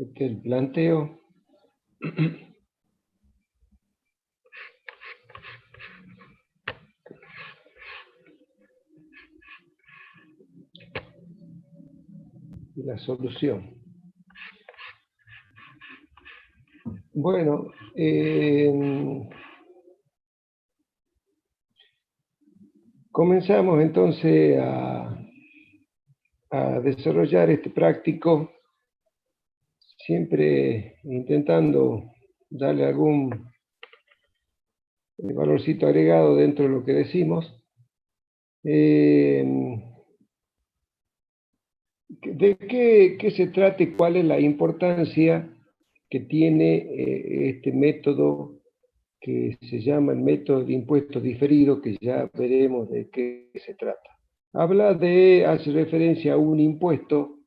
Este es el planteo. Y la solución. Bueno, comenzamos entonces a desarrollar este práctico, siempre intentando darle algún valorcito agregado dentro de lo que decimos. ¿De qué se trata y cuál es la importancia que tiene este método que se llama el método de impuestos diferidos, que ya veremos de qué se trata? Hace referencia a un impuesto.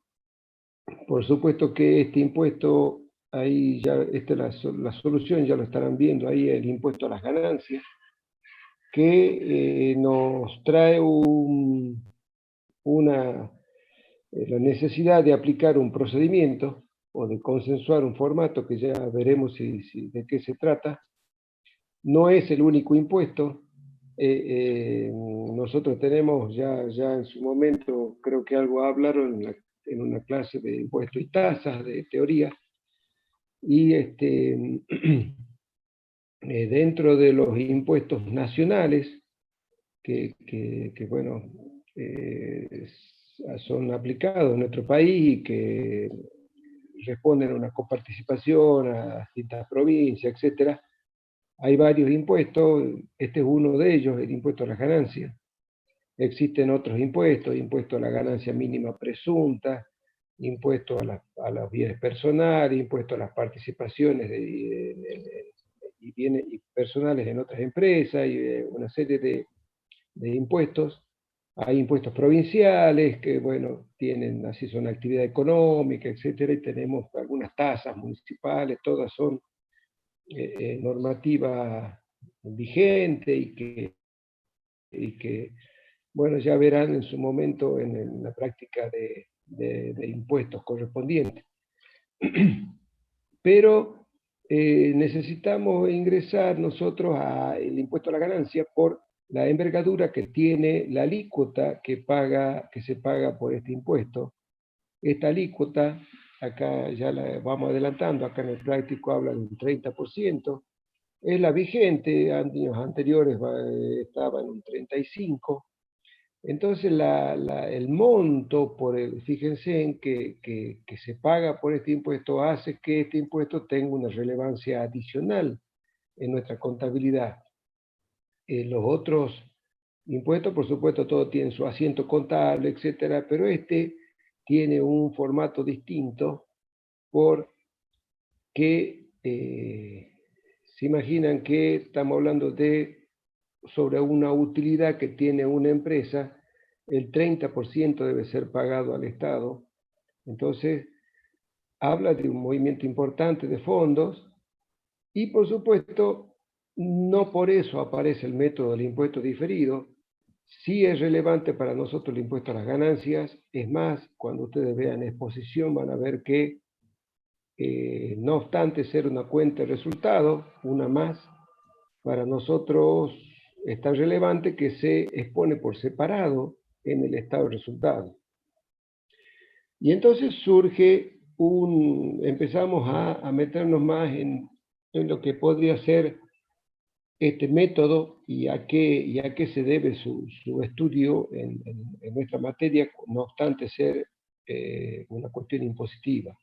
Por supuesto que este impuesto, ahí ya, esta es la solución, ya lo estarán viendo ahí, el impuesto a las ganancias, que nos trae la necesidad de aplicar un procedimiento o de consensuar un formato que ya veremos de qué se trata. No es el único impuesto. Nosotros tenemos ya en su momento, creo que algo hablaron en una clase de impuestos y tasas, de teoría, y dentro de los impuestos nacionales, bueno, son aplicados en nuestro país y que responden a una coparticipación a distintas provincias, etcétera. Hay varios impuestos, este es uno de ellos, el impuesto a las ganancias. Existen otros impuestos, impuesto a la ganancia mínima presunta, impuesto a los bienes personales, impuesto a las participaciones y bienes personales en otras empresas, y una serie de impuestos. Hay impuestos provinciales que, bueno, tienen, así son actividad económica, etcétera, y tenemos algunas tasas municipales, todas son normativa vigente y que, bueno, ya verán en su momento en la práctica de impuestos correspondientes. Pero necesitamos ingresar nosotros al impuesto a la ganancia por la envergadura que tiene la alícuota que se paga por este impuesto. Esta alícuota, acá ya la vamos adelantando, acá en el práctico habla de un 30%, es la vigente, años anteriores estaba en un 35%. Entonces el monto, fíjense en que se paga por este impuesto, hace que este impuesto tenga una relevancia adicional en nuestra contabilidad. Los otros impuestos, por supuesto, todos tienen su asiento contable, etcétera, pero este tiene un formato distinto porque se imaginan que estamos hablando sobre una utilidad que tiene una empresa, el 30% debe ser pagado al Estado. Entonces, habla de un movimiento importante de fondos y, por supuesto, no por eso aparece el método del impuesto diferido. Sí es relevante para nosotros el impuesto a las ganancias. Es más, cuando ustedes vean exposición van a ver que, no obstante ser una cuenta de resultados, una más, para nosotros es tan relevante que se expone por separado en el estado de resultados. Y entonces empezamos a meternos más en lo que podría ser este método y a qué se debe su estudio en nuestra materia, no obstante ser una cuestión impositiva.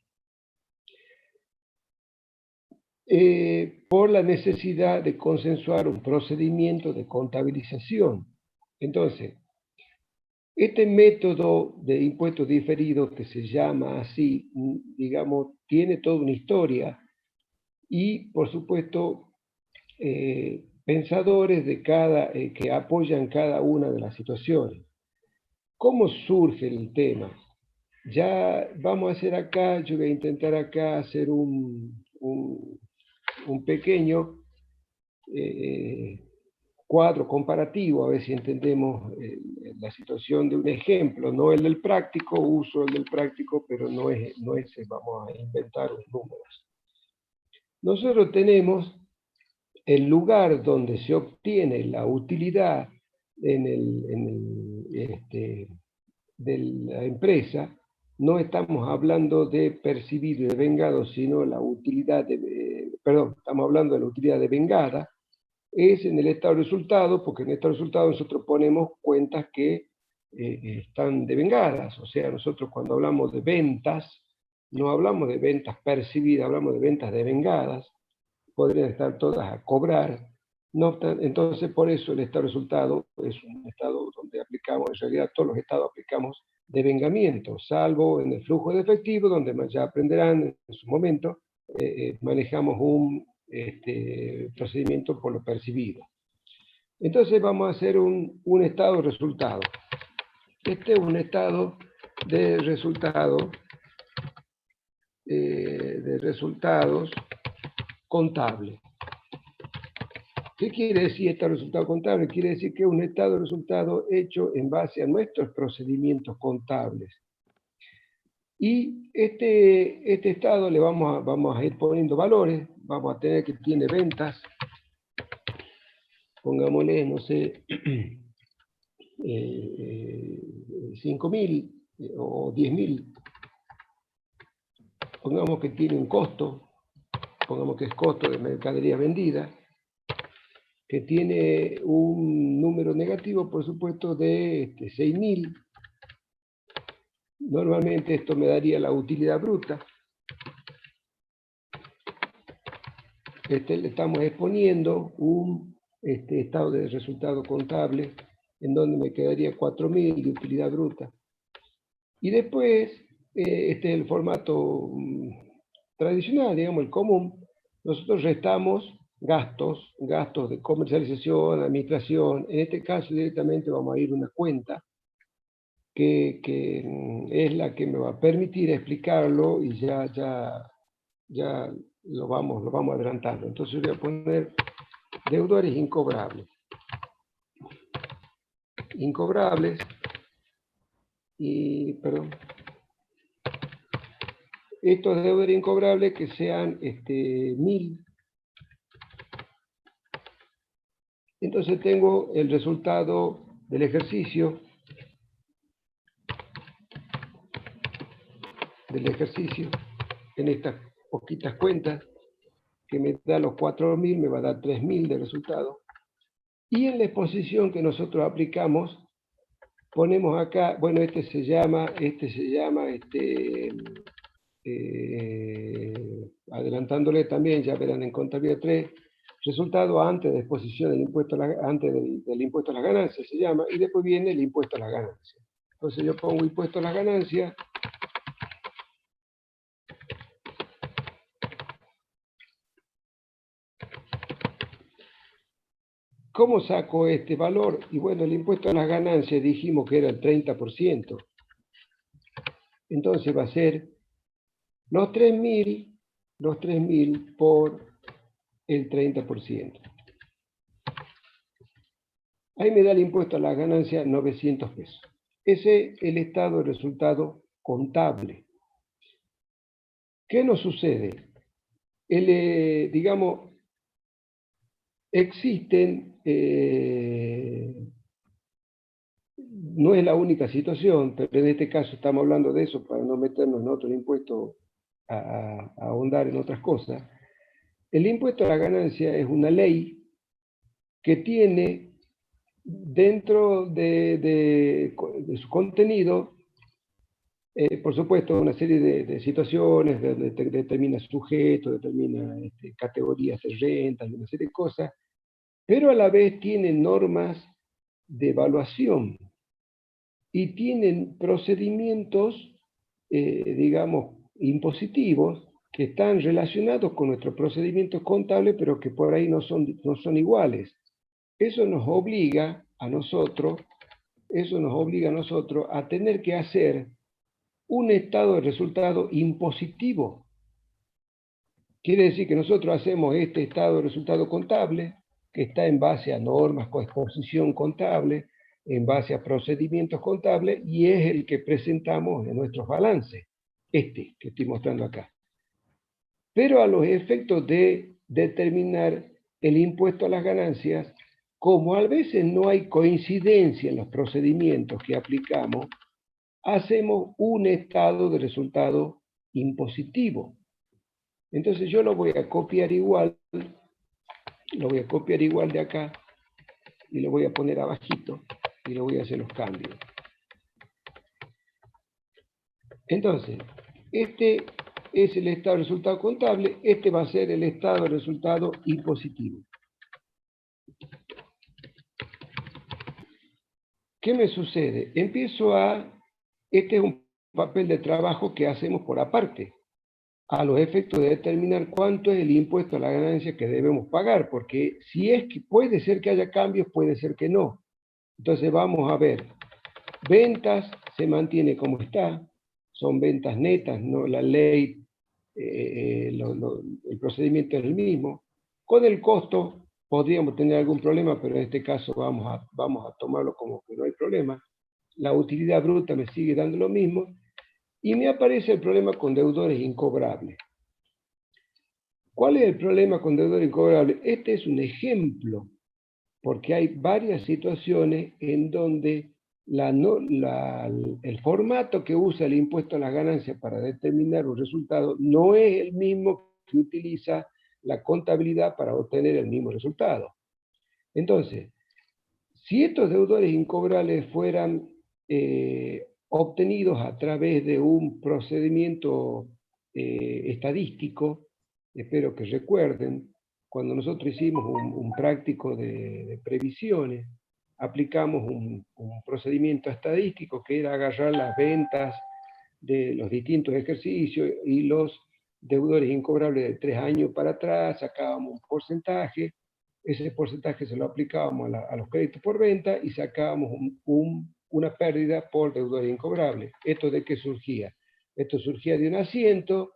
Por la necesidad de consensuar un procedimiento de contabilización. Entonces, este método de impuestos diferidos, que se llama así, digamos, tiene toda una historia y, por supuesto, pensadores que apoyan cada una de las situaciones. ¿Cómo surge el tema? Ya vamos a hacer acá, yo voy a intentar acá hacer un pequeño cuadro comparativo, a ver si entendemos la situación de un ejemplo, no el del práctico, uso el del práctico, pero no es vamos a inventar los números. Nosotros tenemos el lugar donde se obtiene la utilidad de la empresa. No estamos hablando de percibido y de vengado, sino la utilidad estamos hablando de la utilidad devengada, es en el estado de resultado, porque en el estado de resultado nosotros ponemos cuentas que están devengadas. O sea, nosotros cuando hablamos de ventas, no hablamos de ventas percibidas, hablamos de ventas devengadas, podrían estar todas a cobrar. No obstante, entonces, por eso el estado de resultado es un estado donde aplicamos, en realidad todos los estados aplicamos devengamiento, salvo en el flujo de efectivo, donde ya aprenderán en su momento, manejamos un procedimiento por lo percibido. Entonces vamos a hacer un estado de resultado. Este es un estado de resultados contable. ¿Qué quiere decir estado de resultado contable? Quiere decir que es un estado de resultado hecho en base a nuestros procedimientos contables. Y este estado le vamos a ir poniendo valores, vamos a tener que tiene ventas, pongámosle, no sé, 5.000 o 10.000. Pongamos que tiene un costo, pongamos que es costo de mercadería vendida, que tiene un número negativo, por supuesto, de 6.000. Normalmente esto me daría la utilidad bruta. Le estamos exponiendo un estado de resultado contable en donde me quedaría 4.000 de utilidad bruta. Y después, este es el formato tradicional, digamos, el común. Nosotros restamos gastos de comercialización, administración. En este caso directamente vamos a ir a una cuenta que es la que me va a permitir explicarlo y ya lo vamos adelantando. Entonces voy a poner deudores incobrables. Incobrables y, perdón, estos deudores incobrables que sean 1.000. Entonces tengo el resultado del ejercicio en estas poquitas cuentas, que me da los 4.000, me va a dar 3.000 de resultado. Y en la exposición que nosotros aplicamos, ponemos acá, bueno, este se llama, adelantándole también, ya verán en contabilidad 3, resultado antes de exposición del impuesto, antes del impuesto a las ganancias se llama, y después viene el impuesto a las ganancias. Entonces yo pongo impuesto a las ganancias, ¿cómo saco este valor? Y bueno, el impuesto a las ganancias dijimos que era el 30%. Entonces va a ser los 3.000 por el 30%. Ahí me da el impuesto a las ganancias 900 pesos. Ese es el estado de resultado contable. ¿Qué nos sucede? Digamos, existen, no es la única situación, pero en este caso estamos hablando de eso para no meternos en otro impuesto a ahondar en otras cosas. El impuesto a la ganancia es una ley que tiene dentro de su contenido, por supuesto, una serie de situaciones donde determina sujetos, determina categorías de rentas y una serie de cosas, pero a la vez tiene normas de evaluación y tienen procedimientos, digamos, impositivos que están relacionados con nuestros procedimientos contables, pero que por ahí no son iguales. Eso nos obliga a nosotros a tener que hacer un estado de resultado impositivo. Quiere decir que nosotros hacemos este estado de resultado contable, que está en base a normas con exposición contable, en base a procedimientos contables, y es el que presentamos en nuestros balances, este que estoy mostrando acá. Pero a los efectos de determinar el impuesto a las ganancias, como a veces no hay coincidencia en los procedimientos que aplicamos, hacemos un estado de resultado impositivo. Entonces yo lo voy a copiar igual, de acá, y lo voy a poner abajito, y le voy a hacer los cambios. Entonces, este es el estado de resultado contable, este va a ser el estado de resultado impositivo. ¿Qué me sucede? Este es un papel de trabajo que hacemos por aparte, a los efectos de determinar cuánto es el impuesto a la ganancia que debemos pagar, porque si es que puede ser que haya cambios, puede ser que no. Entonces vamos a ver, ventas se mantiene como está, son ventas netas, no la ley, el procedimiento es el mismo. Con el costo podríamos tener algún problema, pero en este caso vamos a tomarlo como que no hay problema. La utilidad bruta me sigue dando lo mismo, y me aparece el problema con deudores incobrables. ¿Cuál es el problema con deudores incobrables? Este es un ejemplo, porque hay varias situaciones en donde el formato que usa el impuesto a las ganancias para determinar un resultado no es el mismo que utiliza la contabilidad para obtener el mismo resultado. Entonces, si estos deudores incobrables fueran obtenidos a través de un procedimiento estadístico, espero que recuerden, cuando nosotros hicimos un práctico de previsiones, aplicamos un procedimiento estadístico que era agarrar las ventas de los distintos ejercicios y los deudores incobrables de 3 años para atrás, sacábamos un porcentaje, ese porcentaje se lo aplicábamos a los créditos por venta y sacábamos una pérdida por deudores incobrables. ¿Esto de qué surgía? Esto surgía de un asiento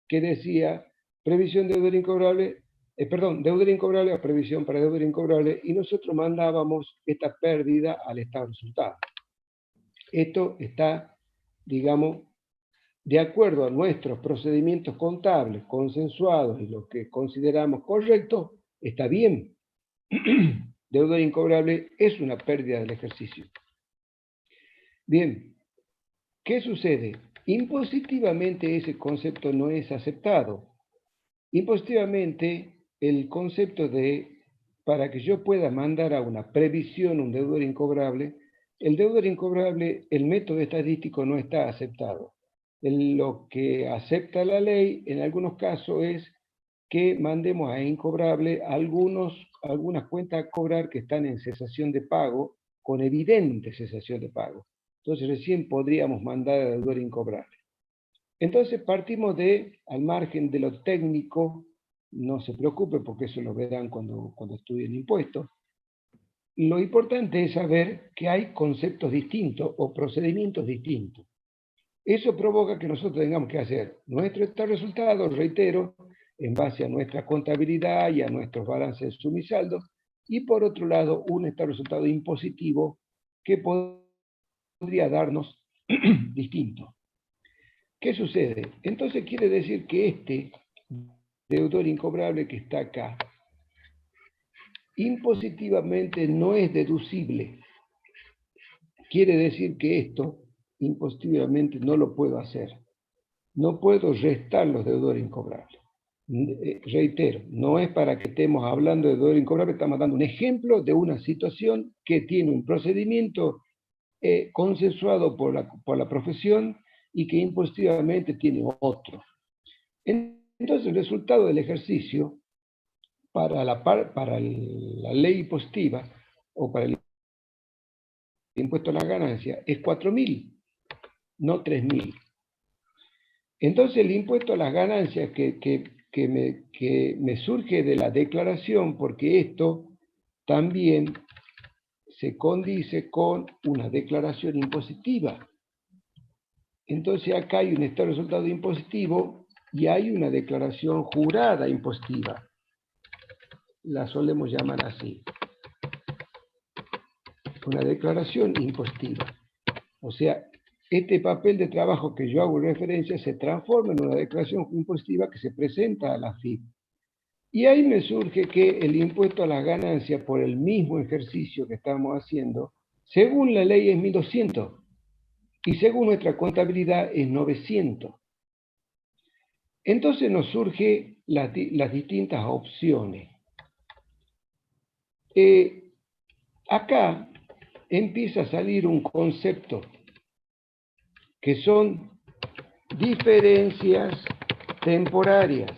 que decía previsión de deudor incobrable, deudor incobrable a previsión para deudor incobrable, y nosotros mandábamos esta pérdida al estado de resultado. Esto está, digamos, de acuerdo a nuestros procedimientos contables consensuados y lo que consideramos correcto, está bien. Deudor incobrable es una pérdida del ejercicio. Bien, ¿qué sucede? Impositivamente ese concepto no es aceptado. Impositivamente el concepto para que yo pueda mandar a una previsión un deudor incobrable, el deudor incobrable, el método estadístico no está aceptado. Lo que acepta la ley en algunos casos es que mandemos a incobrable algunas cuentas a cobrar que están en cesación de pago, con evidente cesación de pago. Entonces recién podríamos mandar a deudor incobrable. Entonces partimos al margen de lo técnico, no se preocupe porque eso lo verán cuando estudien impuestos. Lo importante es saber que hay conceptos distintos o procedimientos distintos. Eso provoca que nosotros tengamos que hacer nuestro estado de resultados, reitero, en base a nuestra contabilidad y a nuestros balances de suma y saldo, y por otro lado, un estado de resultado impositivo que podría darnos distinto. ¿Qué sucede? Entonces quiere decir que este deudor incobrable que está acá, impositivamente no es deducible. Quiere decir que esto, impositivamente, no lo puedo hacer. No puedo restar los deudores incobrables. Reitero, no es para que estemos hablando de deudor incobrable, estamos dando un ejemplo de una situación que tiene un procedimiento consensuado por la profesión y que impositivamente tiene otro. Entonces, el resultado del ejercicio para la ley impositiva o para el impuesto a la ganancia es 4.000, no 3.000. Entonces, el impuesto a las ganancias que me surge de la declaración, porque esto también se condice con una declaración impositiva. Entonces, acá hay un estado de resultado impositivo y hay una declaración jurada impositiva. la solemos llamar así. Una declaración impositiva. O sea, este papel de trabajo que yo hago referencia se transforma en una declaración impositiva que se presenta a la AFIP. Y ahí me surge que el impuesto a las ganancias por el mismo ejercicio que estamos haciendo, según la ley es 1.200 y según nuestra contabilidad es 900. Entonces nos surgen las distintas opciones. Acá empieza a salir un concepto que son diferencias temporarias.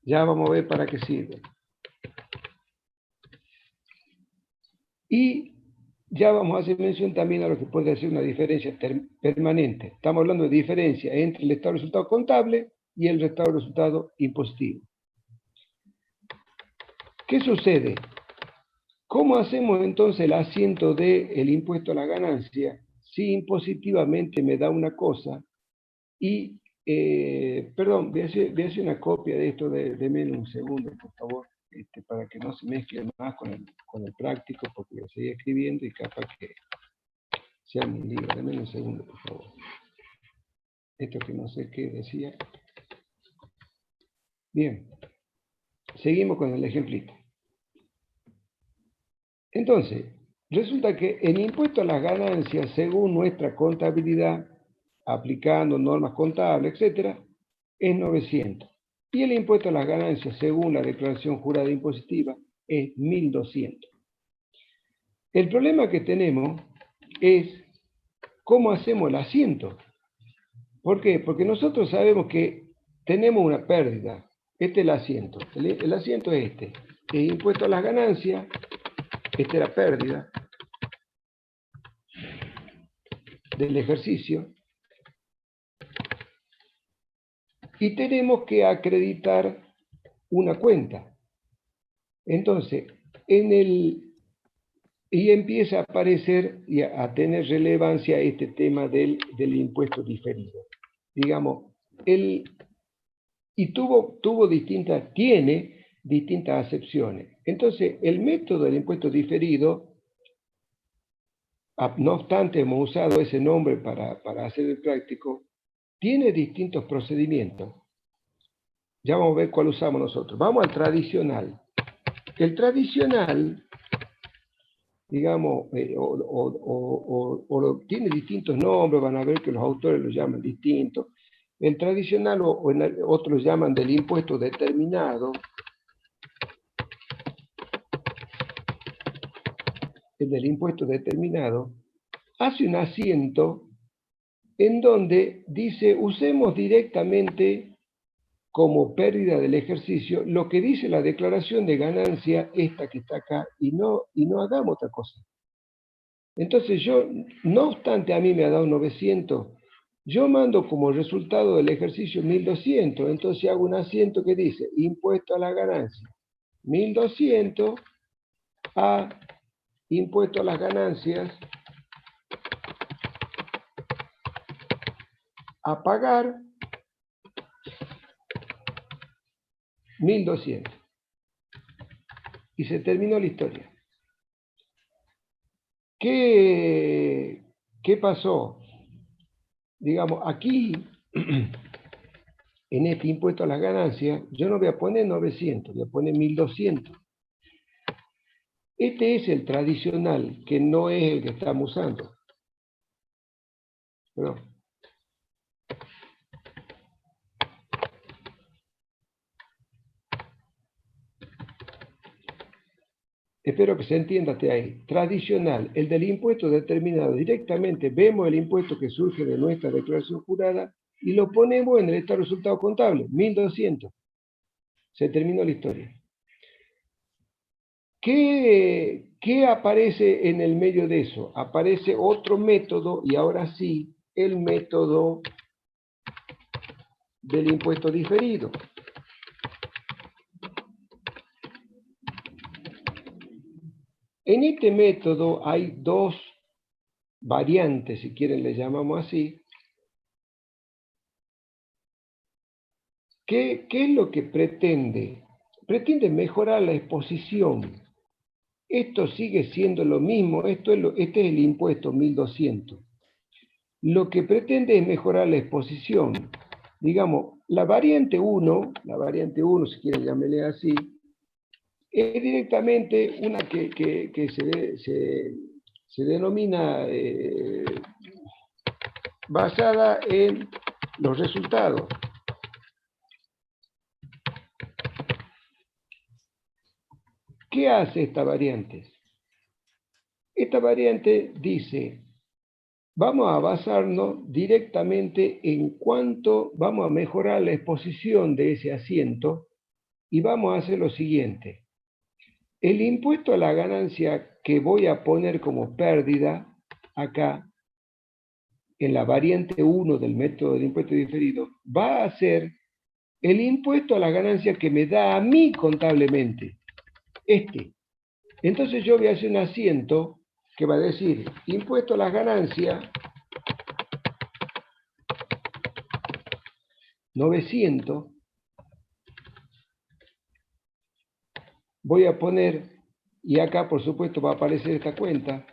Ya vamos a ver para qué sirve. Y ya vamos a hacer mención también a lo que puede ser una diferencia permanente. Estamos hablando de diferencia entre el estado de resultado contable y el estado de resultado impositivo. ¿Qué sucede? ¿Cómo hacemos entonces el asiento del impuesto a la ganancia si impositivamente me da una cosa y, perdón, voy a hacer una copia de esto, deme un segundo, por favor, para que no se mezcle más con el práctico, porque lo seguí escribiendo y capaz que sea un lío. Deme un segundo, por favor. Esto que no sé qué decía. Bien, seguimos con el ejemplito. Entonces, resulta que el impuesto a las ganancias, según nuestra contabilidad, aplicando normas contables, etc., es 900. Y el impuesto a las ganancias, según la declaración jurada impositiva, es 1.200. El problema que tenemos es cómo hacemos el asiento. ¿Por qué? Porque nosotros sabemos que tenemos una pérdida. Este es el asiento. El asiento es este. El impuesto a las ganancias, esta es la pérdida del ejercicio. Y tenemos que acreditar una cuenta. Entonces, y empieza a aparecer y a tener relevancia este tema del impuesto diferido. Digamos, tiene distintas acepciones. Entonces, el método del impuesto diferido, no obstante hemos usado ese nombre para hacer el práctico, tiene distintos procedimientos. Ya vamos a ver cuál usamos nosotros. Vamos al tradicional. El tradicional, digamos, tiene distintos nombres, van a ver que los autores lo llaman distintos. El tradicional, otros llaman del impuesto determinado. El del impuesto determinado hace un asiento en donde dice, usemos directamente como pérdida del ejercicio lo que dice la declaración de ganancia, esta que está acá, y no hagamos otra cosa. Entonces yo, no obstante a mí me ha dado 900, yo mando como resultado del ejercicio 1.200, entonces hago un asiento que dice impuesto a la ganancia 1.200 a impuesto a las ganancias a pagar 1.200. Y se terminó la historia. ¿Qué pasó? Digamos, aquí, en este impuesto a las ganancias, yo no voy a poner 900, voy a poner 1.200. Este es el tradicional, que no es el que estamos usando. Perdón. Espero que se entienda hasta ahí. Tradicional, el del impuesto determinado directamente, vemos el impuesto que surge de nuestra declaración jurada y lo ponemos en el estado de resultado contable, 1.200. Se terminó la historia. ¿Qué aparece en el medio de eso? Aparece otro método, y ahora sí, el método del impuesto diferido. En este método hay dos variantes, si quieren le llamamos así. ¿Qué es lo que pretende? pretende mejorar la exposición. Esto sigue siendo lo mismo, este es el impuesto 1200. Lo que pretende es mejorar la exposición. Digamos, la variante 1, si quieren llamarle así, es directamente una que se denomina basada en los resultados. ¿Qué hace esta variante? Esta variante dice, vamos a basarnos directamente en cuánto vamos a mejorar la exposición de ese asiento y vamos a hacer lo siguiente. El impuesto a la ganancia que voy a poner como pérdida acá, en la variante 1 del método de impuesto diferido, va a ser el impuesto a la ganancia que me da a mí contablemente. Entonces yo voy a hacer un asiento que va a decir impuesto a las ganancias 900. Voy a poner, y acá por supuesto va a aparecer esta cuenta,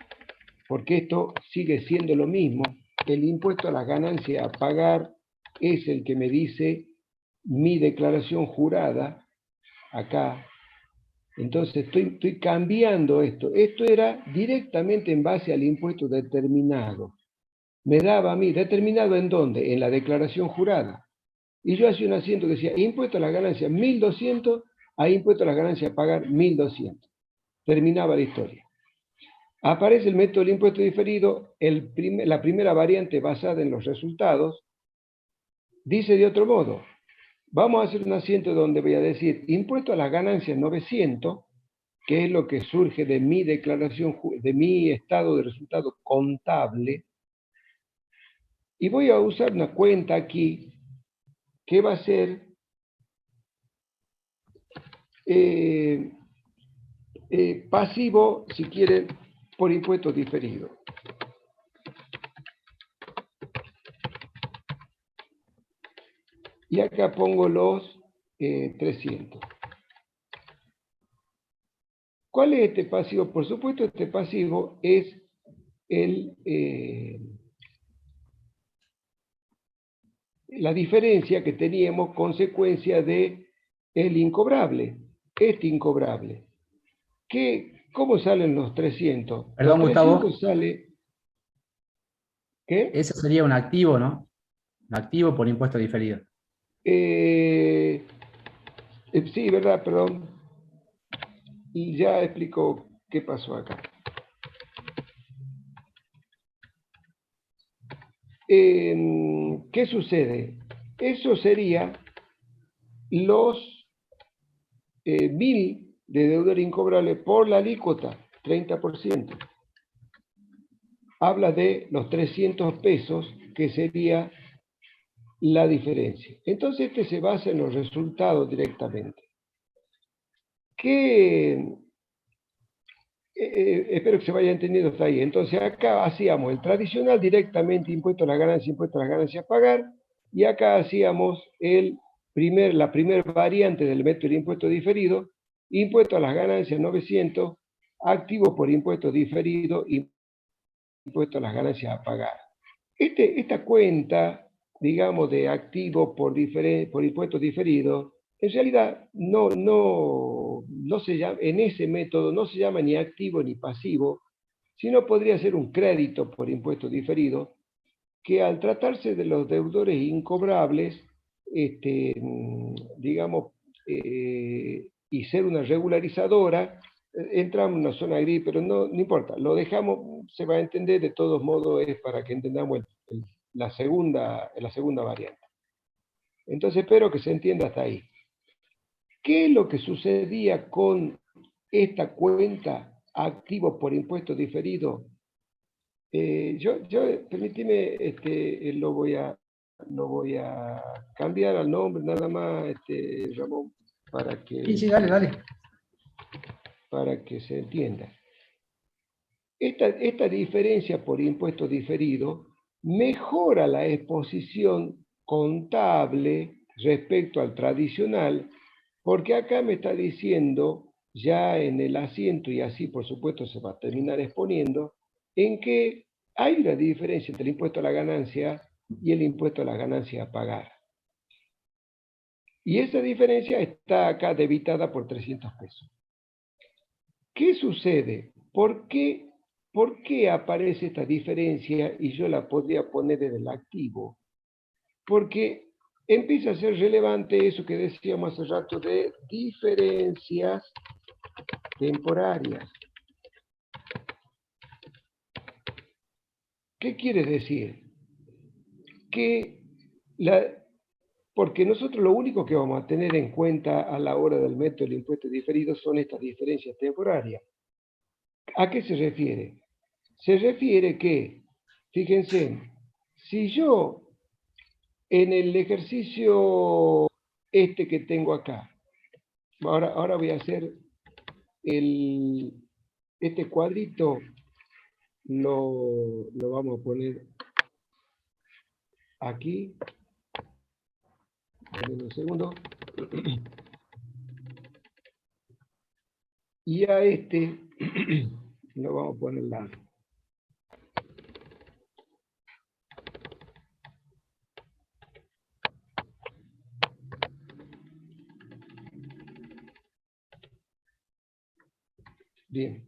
porque esto sigue siendo lo mismo. El impuesto a las ganancias a pagar es el que me dice mi declaración jurada, acá. Entonces estoy cambiando esto. Esto era directamente en base al impuesto determinado. Me daba a mí, ¿determinado en dónde? En la declaración jurada. Y yo hacía un asiento que decía, impuesto a las ganancias 1200, a impuesto a las ganancias a pagar 1200. Terminaba la historia. Aparece el método del impuesto diferido, la primera variante basada en los resultados, dice de otro modo, vamos a hacer un asiento donde voy a decir impuesto a las ganancias 900, que es lo que surge de mi declaración, de mi estado de resultado contable, y voy a usar una cuenta aquí que va a ser pasivo, si quieren, por impuestos diferidos. Y acá pongo los 300. ¿Cuál es este pasivo? Por supuesto, este pasivo es la diferencia que teníamos consecuencia de el incobrable, este incobrable. ¿Cómo salen los 300? Perdón, Los 300 Gustavo. sale... ¿Qué? Eso sería un activo, ¿no? Un activo por impuesto diferido. Sí, ¿verdad? Perdón. Y ya explico qué pasó acá. ¿Qué sucede? Eso sería los 1000 de deudor incobrable por la alícuota, 30%. Habla de los 300 pesos, que sería la diferencia. Entonces este se basa en los resultados directamente. Espero que se vaya entendiendo hasta ahí. Entonces acá hacíamos el tradicional directamente impuesto a la ganancia, impuesto a las ganancias a pagar, y acá hacíamos la primera variante del método de impuesto diferido, impuesto a las ganancias 900, activo por impuesto diferido, impuesto a las ganancias a pagar. Esta cuenta, digamos, de activo por impuestos diferidos, en realidad no se llama, en ese método no se llama ni activo ni pasivo, sino podría ser un crédito por impuestos diferidos, que al tratarse de los deudores incobrables, digamos, y ser una regularizadora, entramos en una zona gris, pero no importa, lo dejamos, se va a entender, de todos modos es para que entendamos la segunda variante. Entonces espero que se entienda hasta ahí. ¿Qué es lo que sucedía con esta cuenta activo por impuesto diferido? Permíteme, lo voy a cambiar al nombre nada más, Ramón, Sí, dale. para que se entienda. Esta diferencia por impuesto diferido mejora la exposición contable respecto al tradicional, Porque acá me está diciendo, ya en el asiento, y así por supuesto se va a terminar exponiendo, en que hay una diferencia entre el impuesto a la ganancia y el impuesto a la ganancia a pagar. Y esa diferencia está acá debitada por 300 pesos. ¿Qué sucede? ¿Por qué aparece esta diferencia y yo la podría poner en el activo? Porque empieza a ser relevante eso que decíamos hace rato de diferencias temporarias. ¿Qué quiere decir? Que porque nosotros lo único que vamos a tener en cuenta a la hora del método del impuesto diferido son estas diferencias temporarias. ¿A qué se refiere? Se refiere que, fíjense, si yo en el ejercicio este que tengo acá, ahora voy a hacer este cuadrito, lo vamos a poner aquí, en un segundo, y a este lo vamos a poner largo. Bien.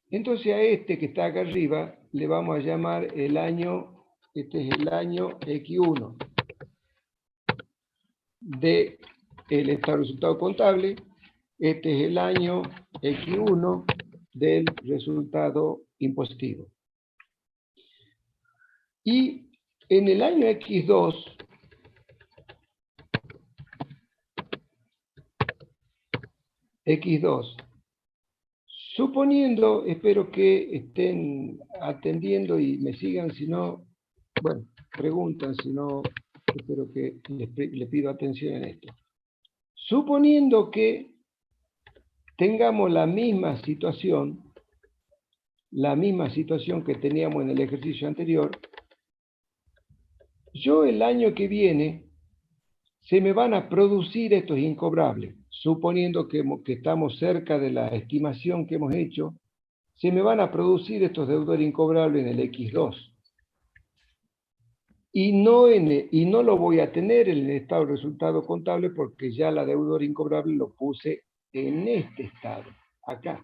Entonces a este que está acá arriba le vamos a llamar el año, este es el año X1 del estado de resultado contable, este es el año X1 del resultado impositivo. Y en el año X2, suponiendo, espero que estén atendiendo y me sigan, si no, bueno, preguntan, si no, espero que les pido atención en esto. Suponiendo que tengamos la misma situación que teníamos en el ejercicio anterior, yo el año que viene se me van a producir estos incobrables, suponiendo que estamos cerca de la estimación que hemos hecho, se me van a producir estos deudores incobrables en el X2. Y no lo voy a tener en el estado de resultado contable porque ya la deudor incobrable lo puse en este estado, acá.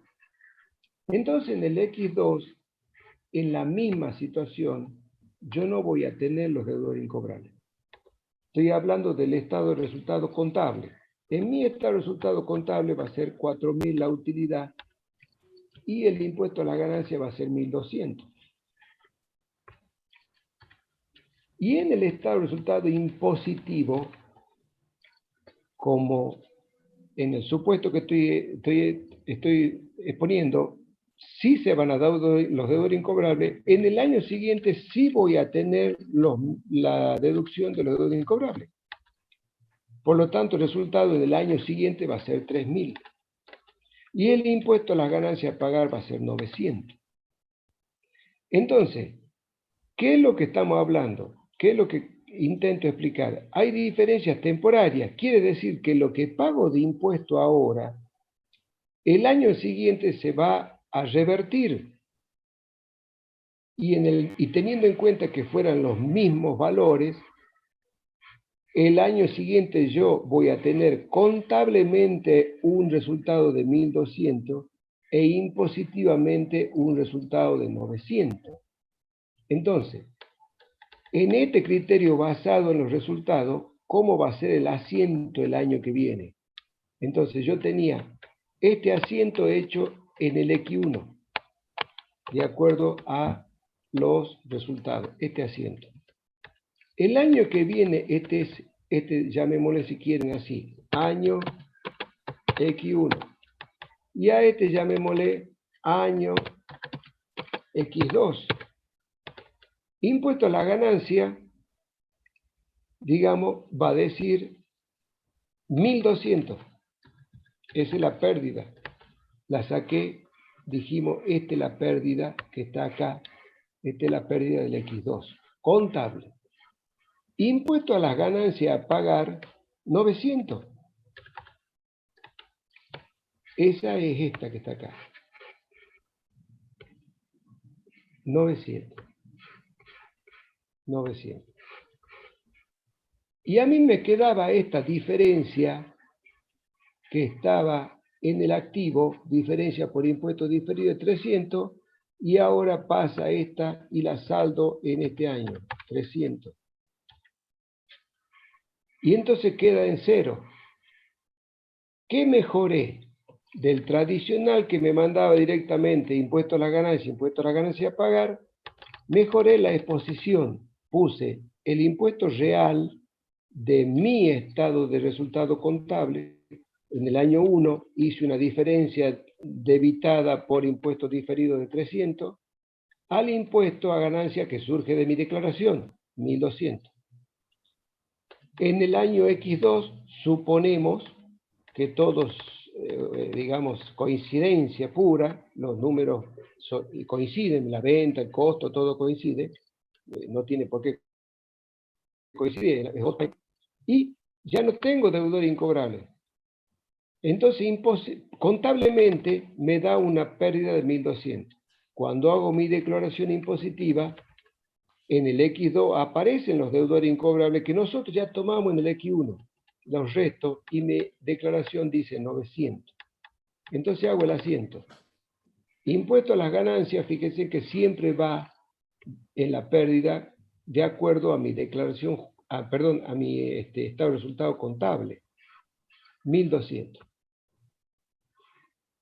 Entonces en el X2, en la misma situación, yo no voy a tener los deudores incobrables. Estoy hablando del estado de resultado contable. En mi estado de resultado contable va a ser 4.000 la utilidad y el impuesto a la ganancia va a ser 1.200. Y en el estado de resultado impositivo, como en el supuesto que estoy exponiendo, sí se van a dar los deudores incobrables, en el año siguiente sí voy a tener la deducción de los deudores incobrables. Por lo tanto, el resultado del año siguiente va a ser 3.000. Y el impuesto a las ganancias a pagar va a ser 900. Entonces, ¿qué es lo que estamos hablando? ¿Qué es lo que intento explicar? Hay diferencias temporarias. Quiere decir que lo que pago de impuesto ahora, el año siguiente se va a revertir. Y teniendo en cuenta que fueran los mismos valores, el año siguiente yo voy a tener contablemente un resultado de 1.200 e impositivamente un resultado de 900. Entonces, en este criterio basado en los resultados, ¿cómo va a ser el asiento el año que viene? Entonces yo tenía este asiento hecho en el X1, de acuerdo a los resultados, este asiento. El año que viene, llamémosle si quieren así, año X1. Y a este llamémosle año X2. Impuesto a la ganancia, digamos, va a decir 1.200. Esa es la pérdida. La saqué, dijimos, esta es la pérdida que está acá. Esta es la pérdida del X2. Contable. Impuesto a las ganancias a pagar 900. Esa es esta que está acá. 900. 900. Y a mí me quedaba esta diferencia que estaba en el activo, diferencia por impuesto diferido de 300, y ahora pasa esta y la saldo en este año, 300. Y entonces queda en cero. ¿Qué mejoré? Del tradicional que me mandaba directamente impuesto a la ganancia a pagar, mejoré la exposición. Puse el impuesto real de mi estado de resultado contable. En el año 1 hice una diferencia debitada por impuesto diferido de 300 al impuesto a ganancia que surge de mi declaración, 1200. En el año X2 suponemos que todos, digamos, coincidencia pura, los números coinciden, la venta, el costo, todo coincide, no tiene por qué coincidir, es otra, y ya no tengo deudor incobrable. Entonces, contablemente me da una pérdida de 1200. Cuando hago mi declaración impositiva, en el X2 aparecen los deudores incobrables que nosotros ya tomamos en el X1. Los resto y mi declaración dice 900. Entonces hago el asiento. Impuesto a las ganancias, fíjense que siempre va en la pérdida de acuerdo a mi declaración, a mi estado de resultado contable. 1200.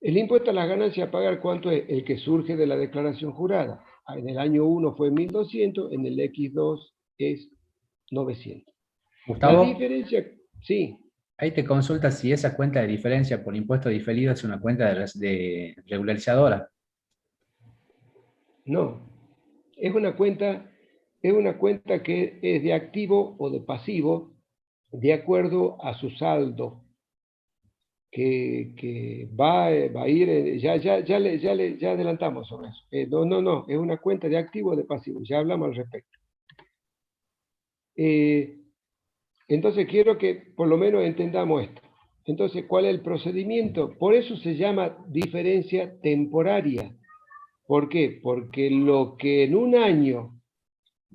El impuesto a las ganancias a pagar, ¿cuánto es? El que surge de la declaración jurada. En el año 1 fue 1200, en el X2 es 900. Gustavo, La diferencia, sí. ahí te consulta si esa cuenta de diferencia por impuesto diferido es una cuenta de regularizadora. No, es una cuenta que es de activo o de pasivo de acuerdo a su saldo, que va a ir, ya adelantamos sobre eso. No, es una cuenta de activo o de pasivo, ya hablamos al respecto. Entonces quiero que por lo menos entendamos esto. Entonces, ¿cuál es el procedimiento? Por eso se llama diferencia temporaria. ¿Por qué? Porque lo que en un año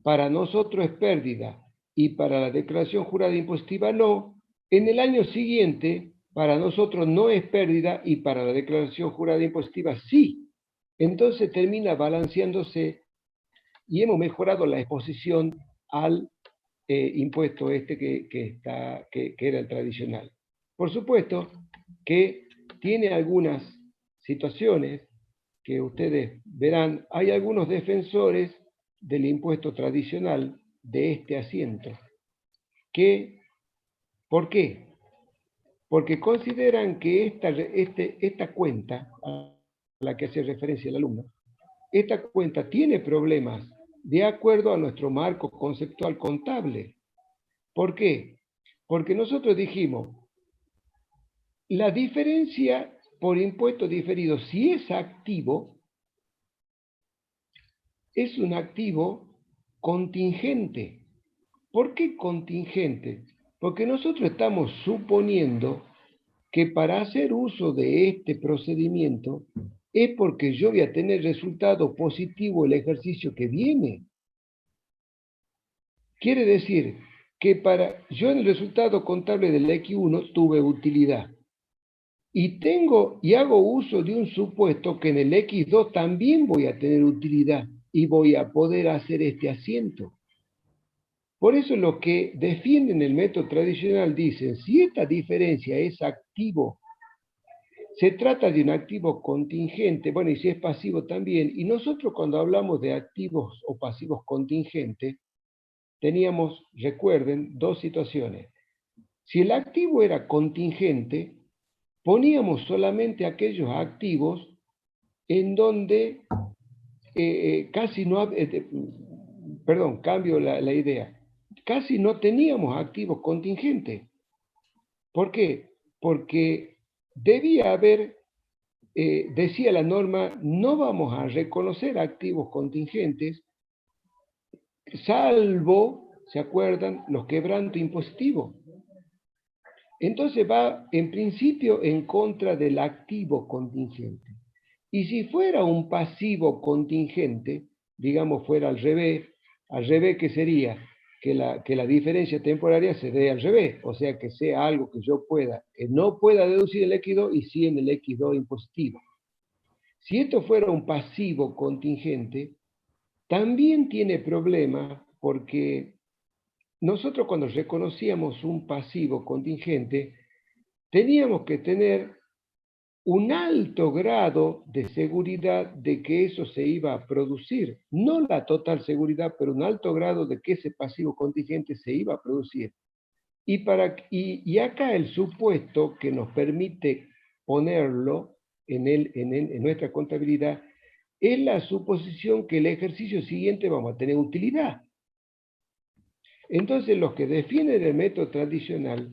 para nosotros es pérdida y para la declaración jurada impositiva no, en el año siguiente para nosotros no es pérdida y para la declaración jurada impositiva sí. Entonces termina balanceándose y hemos mejorado la exposición al impuesto que era el tradicional. Por supuesto que tiene algunas situaciones que ustedes verán. Hay algunos defensores del impuesto tradicional de este asiento. ¿Por qué? Porque consideran que esta cuenta, a la que hace referencia el alumno, esta cuenta tiene problemas de acuerdo a nuestro marco conceptual contable. ¿Por qué? Porque nosotros dijimos, la diferencia por impuesto diferido, si es activo, es un activo contingente. ¿Por qué contingente? Porque nosotros estamos suponiendo que para hacer uso de este procedimiento es porque yo voy a tener resultado positivo el ejercicio que viene. Quiere decir que yo en el resultado contable del X1 tuve utilidad. Y hago uso de un supuesto que en el X2 también voy a tener utilidad y voy a poder hacer este asiento. Por eso los que defienden el método tradicional dicen, si esta diferencia es activo, se trata de un activo contingente, bueno, y si es pasivo también, y nosotros cuando hablamos de activos o pasivos contingentes, teníamos, recuerden, dos situaciones. Si el activo era contingente, poníamos solamente aquellos activos en donde casi no, cambio la idea, casi no teníamos activos contingentes. ¿Por qué? Porque debía haber, decía la norma, no vamos a reconocer activos contingentes, salvo, ¿se acuerdan?, los quebrantos impositivos. Entonces va en principio en contra del activo contingente. Y si fuera un pasivo contingente, digamos fuera al revés, ¿qué sería? Que la diferencia temporaria se dé al revés, o sea que sea algo que yo que no pueda deducir el X2 y sí en el X2 impositivo. Si esto fuera un pasivo contingente, también tiene problema porque nosotros cuando reconocíamos un pasivo contingente, teníamos que tener un alto grado de seguridad de que eso se iba a producir. No la total seguridad, pero un alto grado de que ese pasivo contingente se iba a producir. Y acá el supuesto que nos permite ponerlo en nuestra contabilidad es la suposición que el ejercicio siguiente vamos a tener utilidad. Entonces los que defienden el método tradicional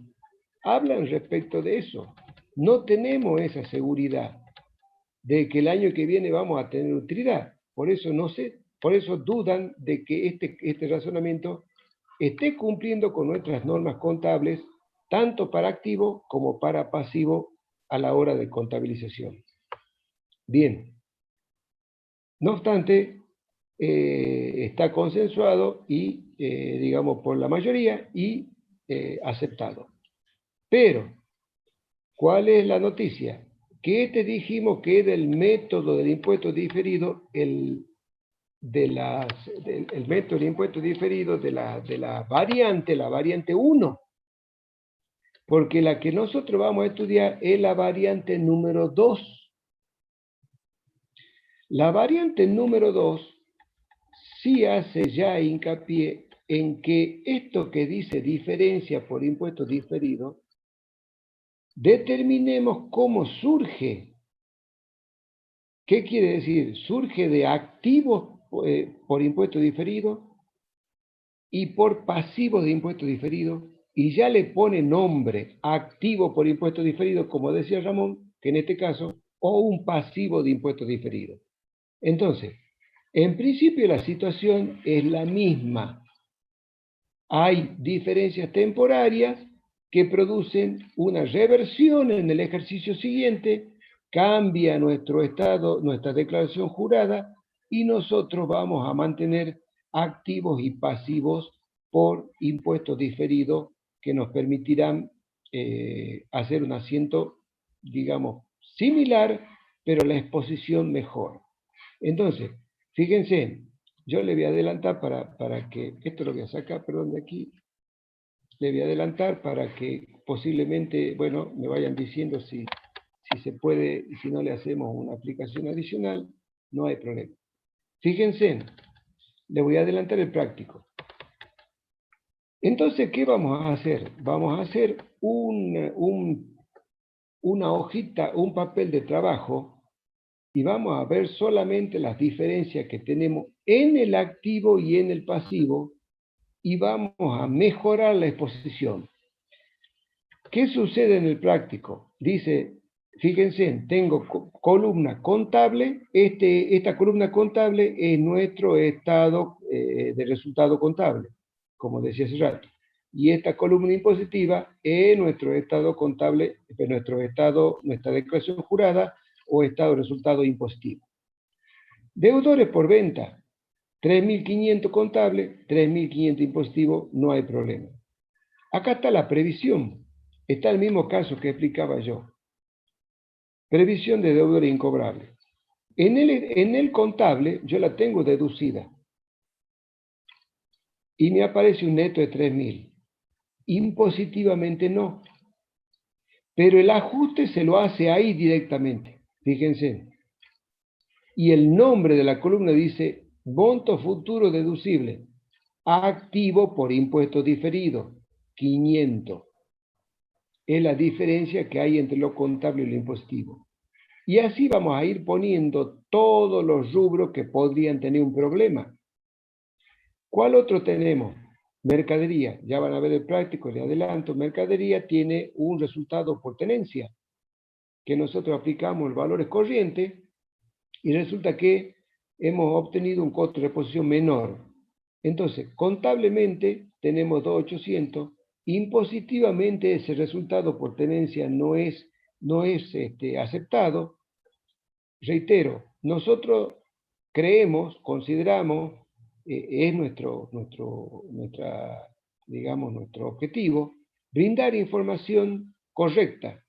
hablan respecto de eso. No tenemos esa seguridad de que el año que viene vamos a tener utilidad. Por eso dudan de que este razonamiento esté cumpliendo con nuestras normas contables, tanto para activo como para pasivo a la hora de contabilización. Bien. No obstante, está consensuado y, digamos, por la mayoría y aceptado. Pero, ¿cuál es la noticia? Que dijimos que era el método del impuesto diferido, el método del impuesto diferido de la variante 1. Porque la que nosotros vamos a estudiar es la variante número 2. La variante número 2 sí hace ya hincapié en que esto que dice diferencia por impuesto diferido, determinemos cómo surge. ¿Qué quiere decir? Surge de activos por impuesto diferido y por pasivos de impuesto diferido, y ya le pone nombre, activo por impuesto diferido, como decía Ramón, que en este caso, o un pasivo de impuesto diferido. Entonces, en principio la situación es la misma. Hay diferencias temporarias que producen una reversión en el ejercicio siguiente, cambia nuestro estado, nuestra declaración jurada, y nosotros vamos a mantener activos y pasivos por impuestos diferidos que nos permitirán hacer un asiento, digamos, similar, pero la exposición mejor. Entonces, fíjense, yo le voy a adelantar para que, esto lo voy a sacar, perdón, de aquí, le voy a adelantar para que posiblemente, bueno, me vayan diciendo si se puede, y si no le hacemos una aplicación adicional, no hay problema. Fíjense, le voy a adelantar el práctico. Entonces, ¿qué vamos a hacer? Vamos a hacer una hojita, un papel de trabajo, y vamos a ver solamente las diferencias que tenemos en el activo y en el pasivo, y vamos a mejorar la exposición. ¿Qué sucede en el práctico? Dice, fíjense, tengo columna contable, esta columna contable es nuestro estado de resultado contable, como decía hace rato. Y esta columna impositiva es nuestro estado contable, nuestra declaración jurada o estado de resultado impositivo. Deudores por venta, 3.500 contable, 3.500 impositivo, no hay problema. Acá está la previsión, está el mismo caso que explicaba yo. Previsión de deudores incobrables. En el contable yo la tengo deducida y me aparece un neto de 3.000. Impositivamente no. Pero el ajuste se lo hace ahí directamente. Fíjense. Y el nombre de la columna dice monto futuro deducible, activo por impuesto diferido, 500. Es la diferencia que hay entre lo contable y lo impositivo. Y así vamos a ir poniendo todos los rubros que podrían tener un problema. ¿Cuál otro tenemos? Mercadería. Ya van a ver el práctico, le adelanto. Mercadería tiene un resultado por tenencia, que nosotros aplicamos el valor corriente y resulta que hemos obtenido un costo de reposición menor. Entonces, contablemente tenemos 2.800, impositivamente ese resultado por tenencia no es aceptado. Reitero, nosotros creemos, consideramos, es digamos, nuestro objetivo, brindar información correcta.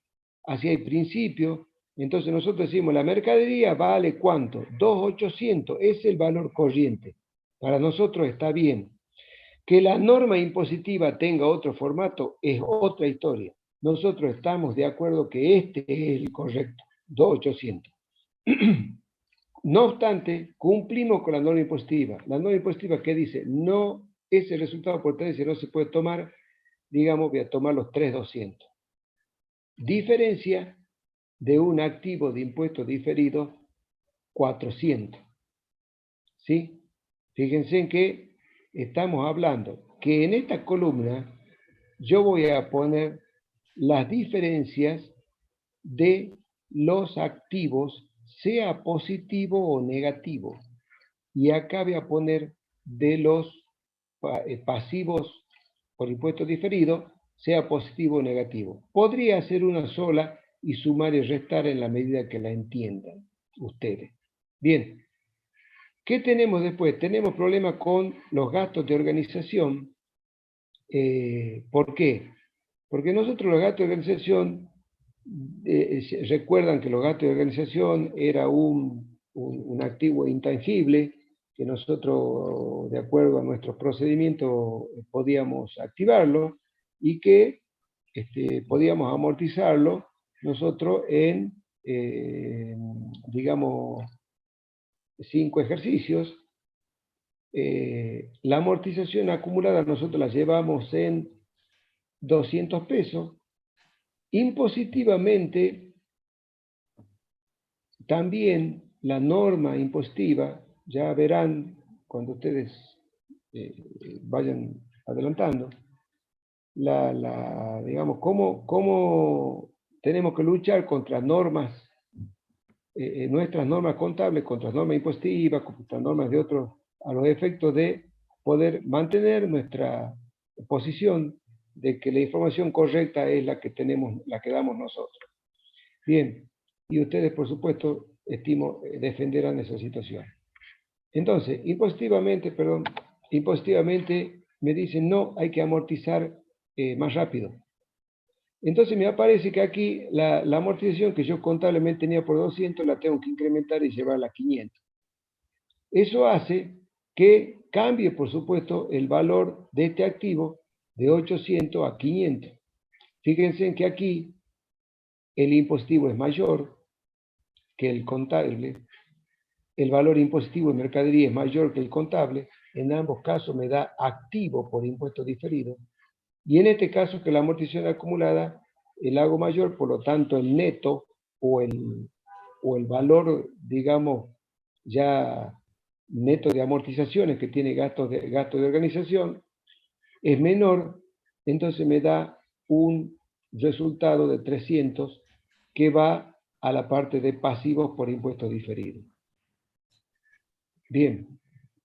Así hay principio. Entonces nosotros decimos, la mercadería vale ¿cuánto? 2.800, es el valor corriente. Para nosotros está bien. Que la norma impositiva tenga otro formato es otra historia. Nosotros estamos de acuerdo que este es el correcto, 2.800. No obstante, cumplimos con la norma impositiva. La norma impositiva que dice, no, ese resultado por tenencia no se puede tomar, digamos, voy a tomar los 3.200. Diferencia de un activo de impuesto diferido 400. ¿Sí? Fíjense en que estamos hablando que en esta columna yo voy a poner las diferencias de los activos, sea positivo o negativo. Y acá voy a poner de los pasivos por impuesto diferido, sea positivo o negativo. Podría ser una sola y sumar y restar en la medida que la entiendan ustedes. Bien, ¿qué tenemos después? Tenemos problemas con los gastos de organización. ¿Por qué? Porque nosotros los gastos de organización, recuerdan que los gastos de organización era un activo intangible que nosotros, de acuerdo a nuestros procedimientos, podíamos activarlo y que podíamos amortizarlo nosotros en, digamos, 5 ejercicios. La amortización acumulada nosotros la llevamos en 200 pesos. Impositivamente, también la norma impositiva, ya verán cuando ustedes vayan adelantando, digamos, cómo tenemos que luchar contra normas, nuestras normas contables, contra normas impositivas, contra normas de otros, a los efectos de poder mantener nuestra posición de que la información correcta es la que tenemos, la que damos nosotros. Bien, y ustedes, por supuesto, estimo, defenderán esa situación. Entonces, impositivamente me dicen, no, hay que amortizar más rápido. Entonces me aparece que aquí la amortización que yo contablemente tenía por 200 la tengo que incrementar y llevarla a 500. Eso hace que cambie, por supuesto, el valor de este activo de 800 a 500. Fíjense en que aquí el impositivo es mayor que el contable, el valor impositivo en mercadería es mayor que el contable, en ambos casos me da activo por impuesto diferido, y en este caso que la amortización acumulada el hago mayor, por lo tanto el neto o el valor, digamos, ya neto de amortizaciones que tiene gasto de organización es menor, entonces me da un resultado de 300 que va a la parte de pasivos por impuesto diferido. Bien,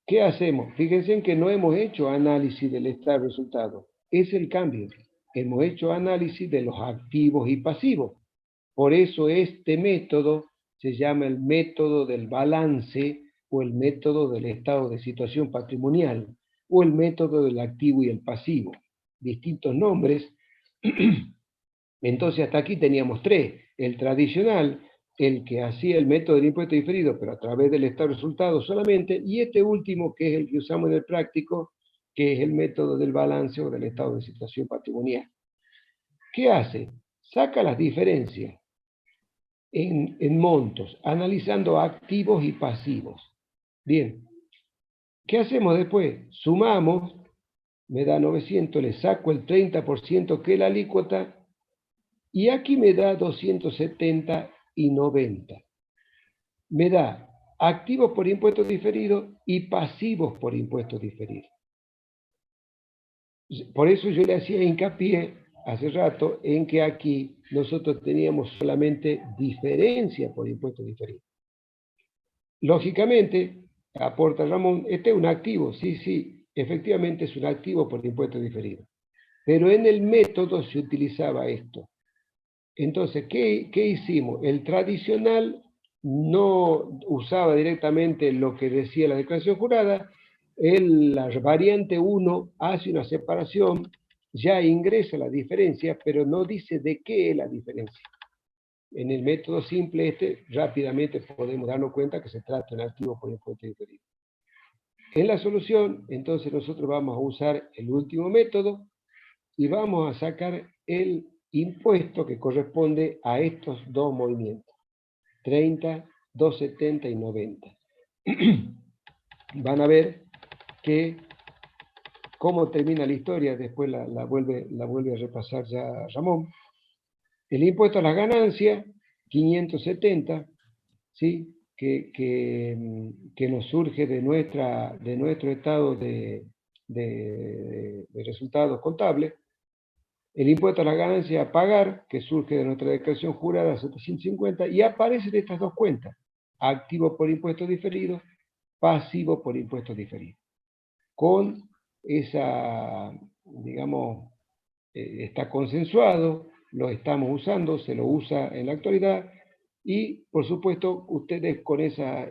¿qué hacemos? Fíjense en que no hemos hecho análisis del estado resultado. Es el cambio. Hemos hecho análisis de los activos y pasivos. Por eso este método se llama el método del balance o el método del estado de situación patrimonial o el método del activo y el pasivo. Distintos nombres. Entonces hasta aquí teníamos 3. El tradicional, el que hacía el método del impuesto diferido, pero a través del estado de resultados solamente, y este último, que es el que usamos en el práctico, que es el método del balance o del estado de situación patrimonial. ¿Qué hace? Saca las diferencias en montos, analizando activos y pasivos. Bien, ¿qué hacemos después? Sumamos, me da 900, le saco el 30% que es la alícuota, y aquí me da 270 y 90. Me da activos por impuestos diferidos y pasivos por impuestos diferidos. Por eso yo le hacía hincapié hace rato en que aquí nosotros teníamos solamente diferencia por impuestos diferidos. Lógicamente, aporta Ramón, este es un activo, sí, efectivamente es un activo por impuestos diferidos. pero en el método se utilizaba esto. Entonces, ¿qué hicimos? El tradicional no usaba directamente lo que decía la declaración jurada, la variante 1 hace una separación, ya ingresa la diferencia, pero no dice de qué es la diferencia. En el método simple rápidamente podemos darnos cuenta que se trata de un activo por impuesto diferido. En la solución, entonces nosotros vamos a usar el último método y vamos a sacar el impuesto que corresponde a estos dos movimientos, 30, 270 y 90. Van a ver que cómo termina la historia, después la vuelve a repasar ya Ramón. El impuesto a las ganancias, 570, ¿sí? que nos surge de nuestro estado de resultados contables. El impuesto a la ganancia a pagar, que surge de nuestra declaración jurada 750, y aparecen estas dos cuentas, activo por impuesto diferido, pasivo por impuesto diferido. Con esa, digamos, está consensuado, lo estamos usando, se lo usa en la actualidad, y por supuesto ustedes con esas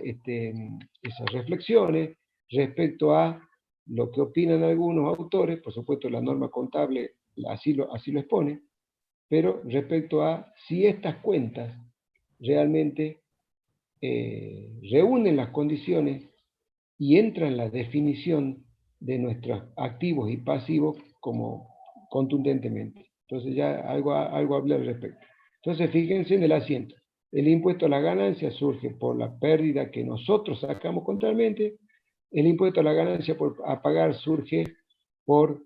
reflexiones respecto a lo que opinan algunos autores, por supuesto la norma contable así lo expone, pero respecto a si estas cuentas realmente reúnen las condiciones y entran en la definición de nuestros activos y pasivos como contundentemente. Entonces ya algo hablé al respecto. Entonces fíjense en el asiento. El impuesto a la ganancia surge por la pérdida que nosotros sacamos contablemente. El impuesto a la ganancia a pagar surge por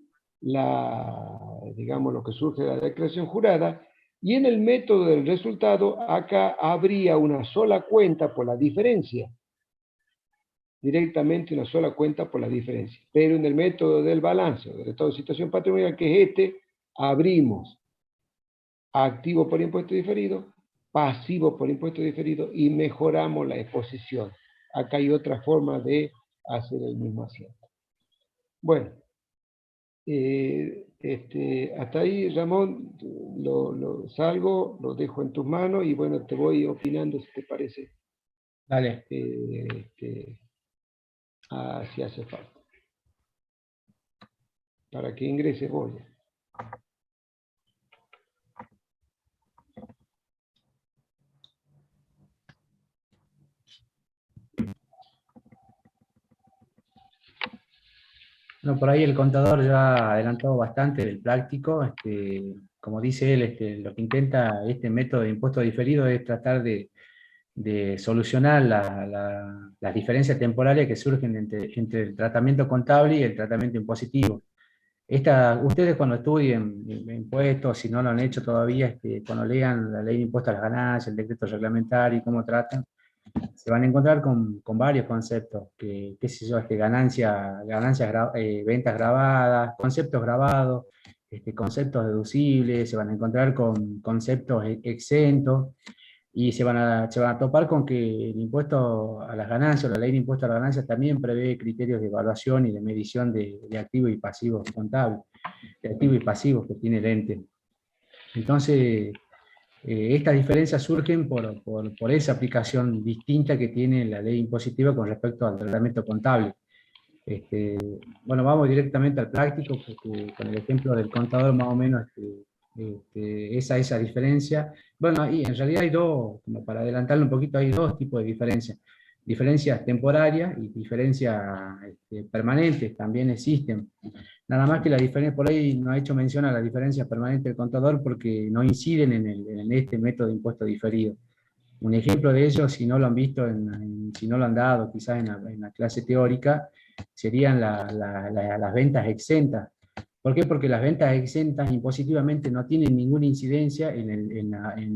digamos, lo que surge de la declaración jurada. Y en el método del resultado, acá habría una sola cuenta por la diferencia. Directamente una sola cuenta por la diferencia. Pero en el método del balance, del estado de situación patrimonial, que es abrimos activo por impuesto diferido, pasivo por impuesto diferido y mejoramos la exposición. Acá hay otra forma de hacer el mismo asiento. Bueno, hasta ahí, Ramón, lo salgo, lo dejo en tus manos y bueno, te voy opinando si te parece. Dale. Si hace falta. Para que ingrese vos. Bueno, por ahí el contador ya ha adelantado bastante del práctico. Como dice él, lo que intenta este método de impuesto diferido es tratar de solucionar las diferencias temporales que surgen entre el tratamiento contable y el tratamiento impositivo. Ustedes cuando estudien impuestos, si no lo han hecho todavía, cuando lean la ley de impuestos a las ganancias, el decreto reglamentario y cómo tratan, se van a encontrar con varios conceptos, qué sé yo, ventas grabadas, conceptos grabados, conceptos deducibles, se van a encontrar con conceptos exentos, y se van a topar con que el impuesto a las ganancias, la ley de impuesto a las ganancias también prevé criterios de evaluación y de medición de activos y pasivos contables, de activos y pasivos que tiene el ente. Entonces, estas diferencias surgen por esa aplicación distinta que tiene la ley impositiva con respecto al tratamiento contable. Bueno, vamos directamente al práctico, porque con el ejemplo del contador más o menos esa diferencia. Bueno, y en realidad hay dos, como para adelantarlo un poquito, hay dos tipos de diferencias. Diferencias temporarias y diferencias permanentes también existen. Nada más que la diferencia, por ahí no ha hecho mención a la diferencia permanente del contador porque no inciden en este método de impuesto diferido. Un ejemplo de ello, si no lo han visto, si no lo han dado quizás en la clase teórica, serían las ventas exentas. ¿Por qué? Porque las ventas exentas impositivamente no tienen ninguna incidencia en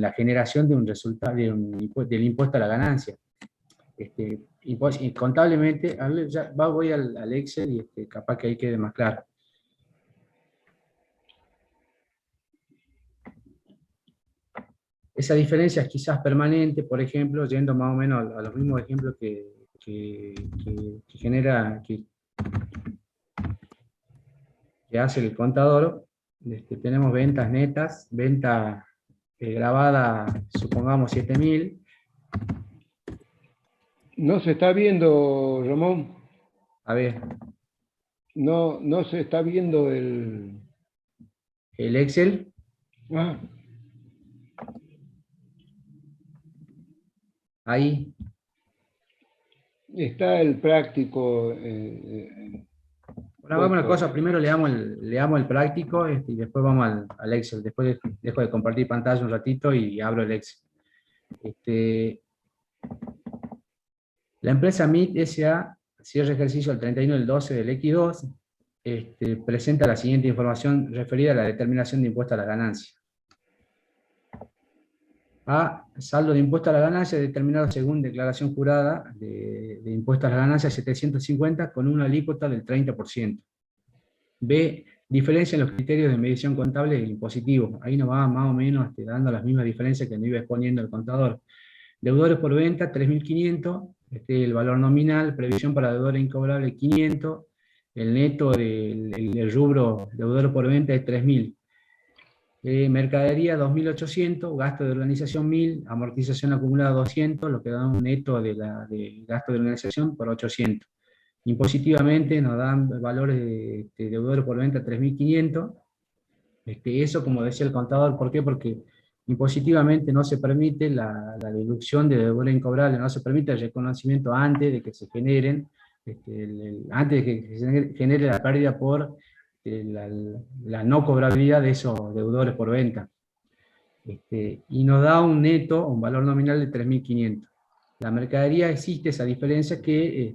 la generación de un resultado del impuesto a la ganancia. Y contablemente, ya voy al Excel y capaz que ahí quede más claro. Esa diferencia es quizás permanente, por ejemplo, yendo más o menos a los mismos ejemplos que genera, que hace el contador. Tenemos ventas netas, venta grabada, supongamos 7.000. No se está viendo, Ramón. A ver, No se está viendo el... el Excel. Ah, Ahí. está el práctico. Bueno, hagamos una cosa, primero leamos el práctico y después vamos al Excel. Después dejo de compartir pantalla un ratito y abro el Excel. La empresa MIT S.A. cierra ejercicio el 31 del 12 del X2. Presenta la siguiente información referida a la determinación de impuesto a la ganancia. A. Saldo de impuesto a la ganancia determinado según declaración jurada de impuesto a la ganancia 750 con una alícuota del 30%. B. Diferencia en los criterios de medición contable e impositivo. Ahí nos va más o menos dando las mismas diferencias que nos iba exponiendo el contador. Deudores por venta, 3.500, el valor nominal, previsión para deudores incobrables, 500, el neto del rubro deudores por venta es 3.000. Mercadería, 2.800, gasto de organización 1.000, amortización acumulada 200, lo que da un neto de gasto de organización por 800. Impositivamente nos dan valores de deudores por venta 3.500. Eso, como decía el contador, ¿por qué? Porque impositivamente no se permite la deducción de deudores incobrables, no se permite el reconocimiento antes de que se generen, antes de que se genere la pérdida por la no cobrabilidad de esos deudores por venta. Y nos da un neto, un valor nominal de 3.500. La mercadería existe esa diferencia que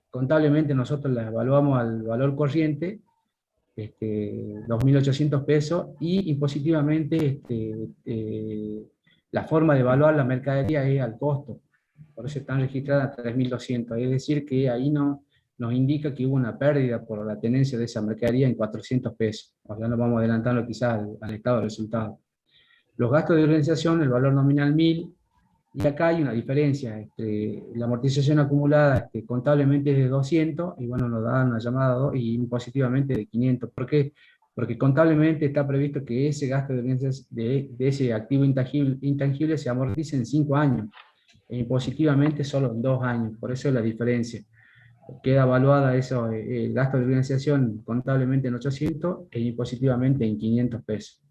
contablemente nosotros la evaluamos al valor corriente, 2.800 pesos, y impositivamente la forma de evaluar la mercadería es al costo, por eso están registradas a 3.200, es decir que ahí nos indica que hubo una pérdida por la tenencia de esa mercadería en 400 pesos, o sea, nos vamos adelantando quizás al estado de resultado. Los gastos de organización, el valor nominal 1.000, y acá hay una diferencia, la amortización acumulada contablemente es de 200, y bueno, nos dan una llamada y impositivamente de 500. ¿Por qué? Porque contablemente está previsto que ese gasto de ese activo intangible se amortice en 5 años, e impositivamente solo en 2 años, por eso es la diferencia. Queda evaluada eso, el gasto de organización contablemente en 800 e impositivamente en 500 pesos.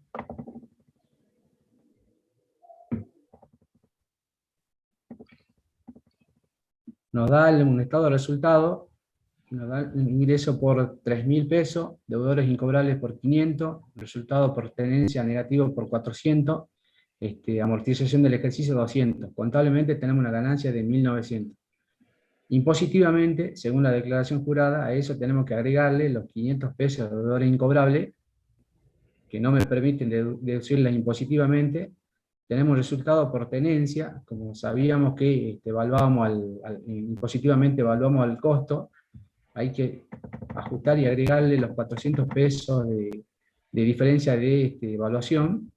Nos da un estado de resultado, nos da un ingreso por 3.000 pesos, deudores incobrables por 500, resultado por tenencia negativo por 400, amortización del ejercicio 200. Contablemente tenemos una ganancia de 1.900. Impositivamente, según la declaración jurada, a eso tenemos que agregarle los 500 pesos de deudores incobrables, que no me permiten deducirlas impositivamente. Tenemos resultado por tenencia, como sabíamos que evaluábamos impositivamente evaluamos al costo, hay que ajustar y agregarle los 400 pesos de diferencia de evaluación.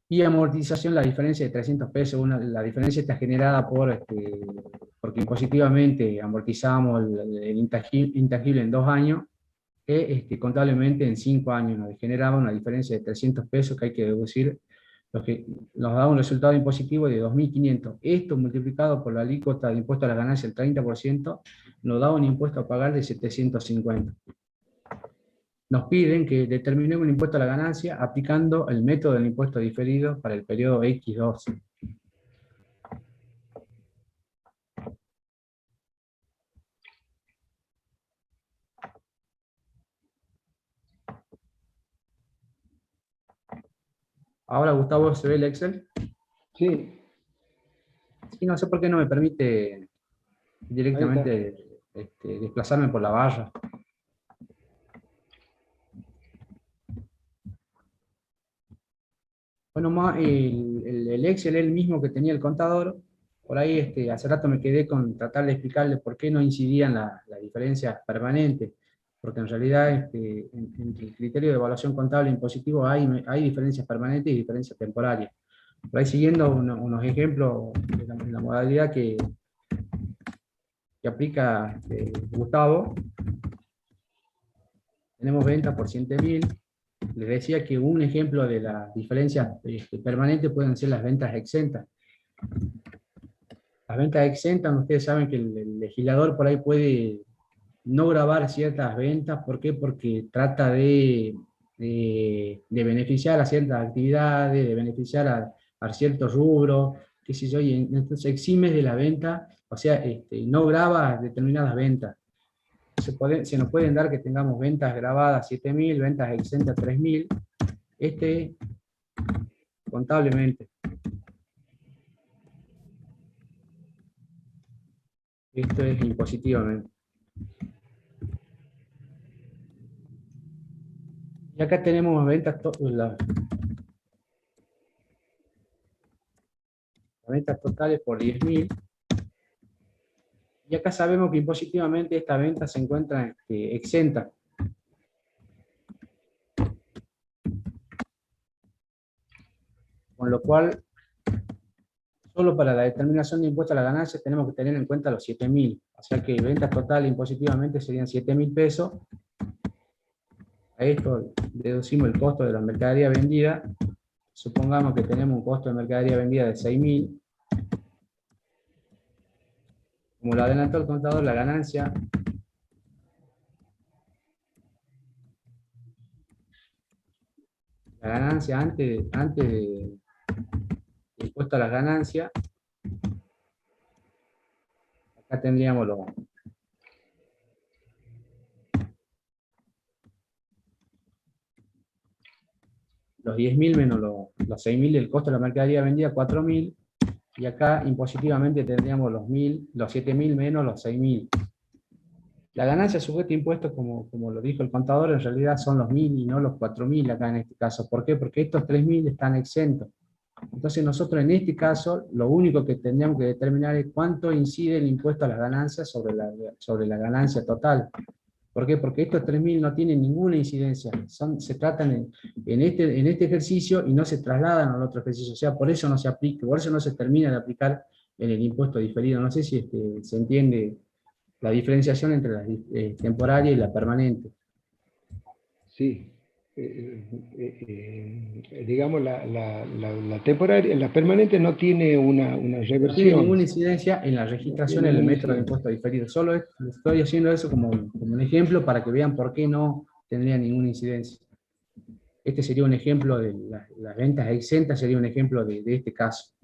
Y amortización, la diferencia de 300 pesos, la diferencia está generada porque impositivamente amortizamos el intangible en 2 años, contablemente en 5 años nos generaba una diferencia de 300 pesos que hay que deducir, lo que nos da un resultado impositivo de 2.500. Esto multiplicado por la alícuota de impuesto a la ganancia del 30%, nos da un impuesto a pagar de 750. Nos piden que determinemos el impuesto a la ganancia aplicando el método del impuesto diferido para el periodo X2. Ahora, Gustavo, ¿se ve el Excel? sí. Sí, no sé por qué no me permite directamente desplazarme por la barra. Bueno, el Excel es el mismo que tenía el contador. Por ahí hace rato me quedé con tratar de explicarle por qué no incidían las diferencias permanentes, porque en realidad entre el criterio de evaluación contable e impositivo hay diferencias permanentes y diferencias temporarias. Por ahí siguiendo unos ejemplos de la modalidad que que aplica Gustavo, tenemos ventas por 100.000. Les decía que un ejemplo de las diferencias permanentes pueden ser las ventas exentas. Las ventas exentas, ustedes saben que el legislador por ahí puede no grabar ciertas ventas. ¿Por qué? Porque trata de beneficiar a ciertas actividades, de beneficiar a ciertos rubros, qué sé yo, y entonces exime de la venta, o sea, no graba determinadas ventas. Se nos pueden dar que tengamos ventas grabadas 7.000, ventas exentas 3.000, contablemente. Esto es impositivamente. Y acá tenemos ventas, las ventas totales por 10.000. Y acá sabemos que impositivamente esta venta se encuentra exenta. Con lo cual, solo para la determinación de impuesto a la ganancia tenemos que tener en cuenta los 7.000. O sea que ventas totales impositivamente serían 7.000 pesos. A esto deducimos el costo de la mercadería vendida. Supongamos que tenemos un costo de mercadería vendida de 6.000. Como lo adelantó el contador, la ganancia antes de impuesto a las ganancias, acá tendríamos los 10.000 menos los 6.000 del costo de la mercadería vendida, 4.000, y acá impositivamente tendríamos los 7.000 menos los 6.000. La ganancia sujeta a impuestos, como lo dijo el contador, en realidad son los 1.000 y no los 4.000 acá en este caso. ¿Por qué? Porque estos 3.000 están exentos. Entonces nosotros en este caso, lo único que tendríamos que determinar es cuánto incide el impuesto a las ganancias sobre la ganancia total. ¿Por qué? Porque estos 3.000 no tienen ninguna incidencia, se tratan en este ejercicio y no se trasladan al otro ejercicio, o sea, por eso no se aplica, por eso no se termina de aplicar en el impuesto diferido. No sé si se entiende la diferenciación entre la temporaria y la permanente. Sí. Digamos, la temporaria, la permanente no tiene una reversión. No tiene ninguna incidencia en la registración en el método de impuesto diferido. Solo estoy haciendo eso como un ejemplo para que vean por qué no tendría ninguna incidencia. Este sería un ejemplo de las ventas exentas, sería un ejemplo de este caso.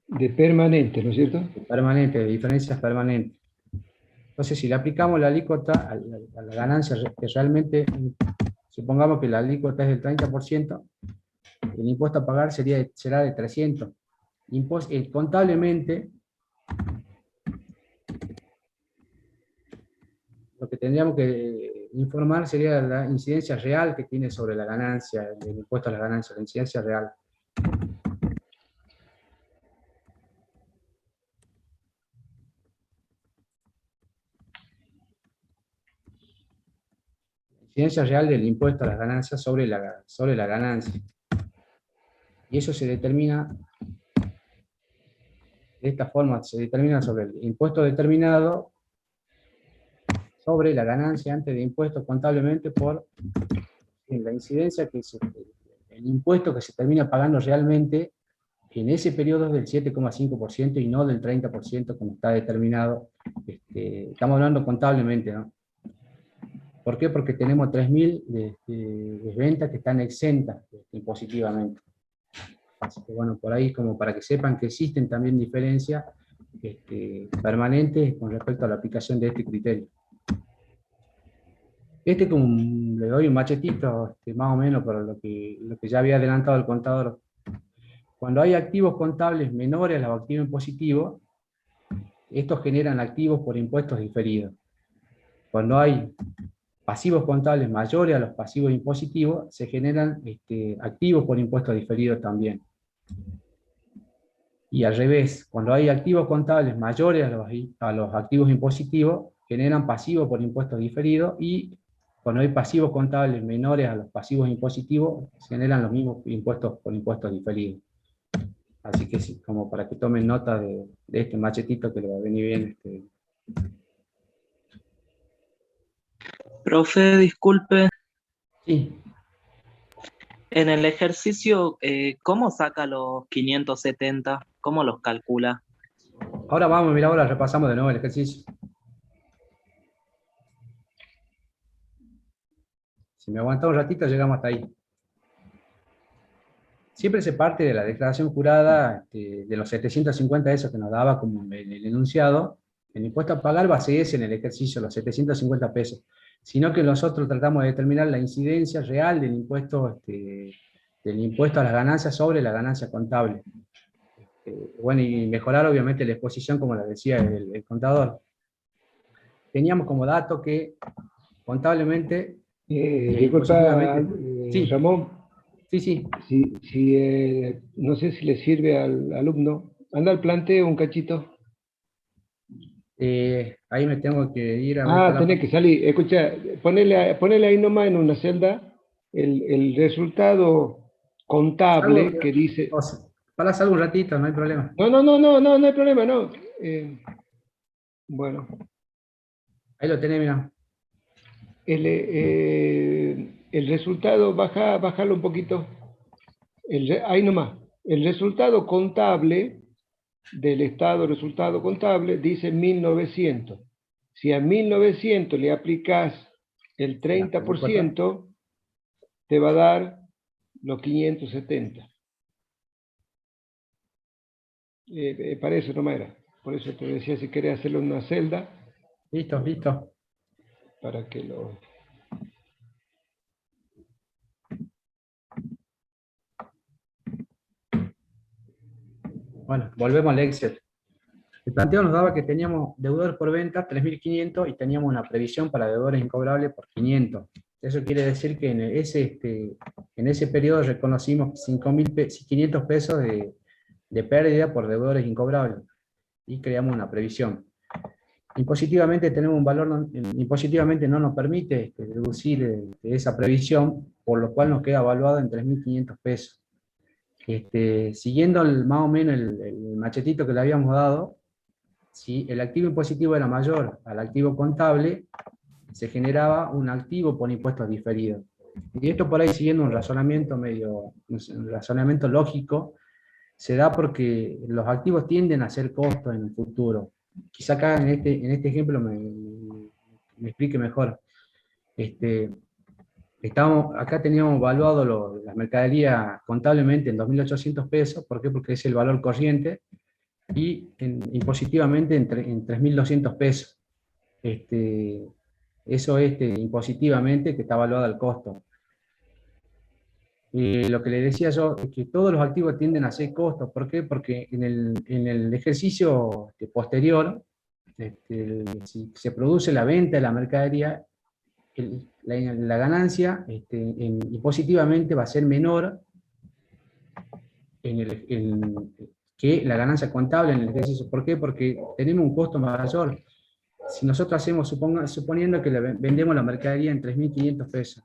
De permanente, ¿no es cierto? De permanente, de diferencias permanentes. Entonces, si le aplicamos la alícuota a la ganancia, que realmente, supongamos que la alícuota es del 30%, el impuesto a pagar será de 300. Contablemente, lo que tendríamos que informar sería la incidencia real que tiene sobre la ganancia, el impuesto a la ganancia, la incidencia real. La incidencia real del impuesto a las ganancias sobre la ganancia. Y eso se determina de esta forma, se determina sobre el impuesto determinado sobre la ganancia antes de impuestos contablemente por la incidencia que el impuesto que se termina pagando realmente en ese periodo es del 7,5% y no del 30% como está determinado. Estamos hablando contablemente, ¿no? ¿Por qué? Porque tenemos 3.000 de ventas que están exentas impositivamente. Así que bueno, por ahí como para que sepan que existen también diferencias permanentes con respecto a la aplicación de este criterio. Como le doy un machetito, más o menos por lo que ya había adelantado el contador. Cuando hay activos contables menores a los activos impositivos, estos generan activos por impuestos diferidos. Cuando hay pasivos contables mayores a los pasivos impositivos, se generan activos por impuestos diferidos también. Y al revés, cuando hay activos contables mayores a los activos impositivos, generan pasivos por impuestos diferidos, y cuando hay pasivos contables menores a los pasivos impositivos, se generan los mismos impuestos por impuestos diferidos. Así que sí, como para que tomen nota de este machetito que le va a venir bien Profe, disculpe, Sí, en el ejercicio, ¿cómo saca los 570? ¿Cómo los calcula? ahora vamos, mira, ahora repasamos de nuevo el ejercicio. Si me aguanta un ratito, llegamos hasta ahí. Siempre se parte de la declaración jurada de los 750 esos que nos daba como el enunciado. El impuesto a pagar va a ser ese en el ejercicio, los 750 pesos. Sino que nosotros tratamos de determinar la incidencia real del impuesto a las ganancias sobre la ganancia contable. Bueno, y mejorar obviamente la exposición, como la decía el contador. Teníamos como dato que contablemente y Disculpa, impositivamente... Sí, Ramón, sí, sí. no sé si le sirve al alumno. Anda al planteo un cachito. Ahí me tengo que ir a ver con la... Tenés que salir. Escucha, ponele ahí nomás en una celda el resultado Salgo, contable que dice. o sea, para salgo un ratito, no hay problema. No hay problema, no. Bueno, Ahí lo tenés, mira. el resultado, bájalo un poquito. Ahí nomás. El resultado contable del estado de resultado contable dice 1900. Si a 1900 le aplicas el La alícuota. 30%, te va a dar los 570. Para eso nomás era. Por eso te decía si querés hacerlo en una celda, Listo, listo. para que lo... Bueno, volvemos al Excel. El planteo nos daba que teníamos deudores por venta 3.500 y teníamos una previsión para deudores incobrables por 500. Eso quiere decir que en ese periodo reconocimos 5.500 pesos de pérdida por deudores incobrables y creamos una previsión. Impositivamente tenemos un valor, impositivamente no nos permite deducir esa previsión, por lo cual nos queda evaluado en 3.500 pesos. Siguiendo más o menos el machetito que le habíamos dado, si el activo impositivo era mayor al activo contable, se generaba un activo por impuestos diferidos. Y esto por ahí siguiendo un razonamiento un razonamiento lógico, se da porque los activos tienden a ser costos en el futuro. Quizá acá en este ejemplo me explique mejor. Acá teníamos evaluado las mercaderías contablemente en 2.800 pesos. ¿Por qué? Porque es el valor corriente, y impositivamente en 3.200 pesos. Eso es impositivamente que está evaluado al costo. Lo que le decía yo es que todos los activos tienden a ser costos. ¿Por qué? Porque en el ejercicio posterior, si se produce la venta de la mercadería, la ganancia impositivamente va a ser menor que la ganancia contable en el ejercicio. ¿Por qué? Porque tenemos un costo mayor. Si nosotros hacemos, suponiendo que vendemos la mercadería en 3.500 pesos,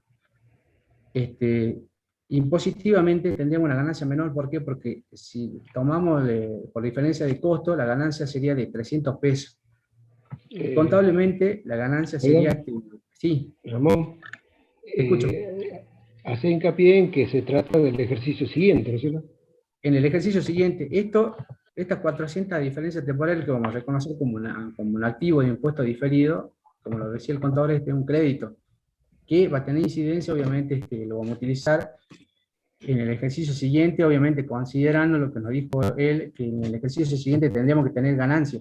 impositivamente tendríamos una ganancia menor. ¿Por qué? Porque si tomamos por diferencia de costo, la ganancia sería de 300 pesos. Contablemente, la ganancia sería... Sí. Ramón, Escucho. hace hincapié en que se trata del ejercicio siguiente, ¿no es cierto? En el ejercicio siguiente, estas 400 diferencias temporales que vamos a reconocer como un activo de impuesto diferido, como lo decía el contador, es un crédito, que va a tener incidencia, obviamente lo vamos a utilizar en el ejercicio siguiente, obviamente considerando lo que nos dijo él, que en el ejercicio siguiente tendríamos que tener ganancia,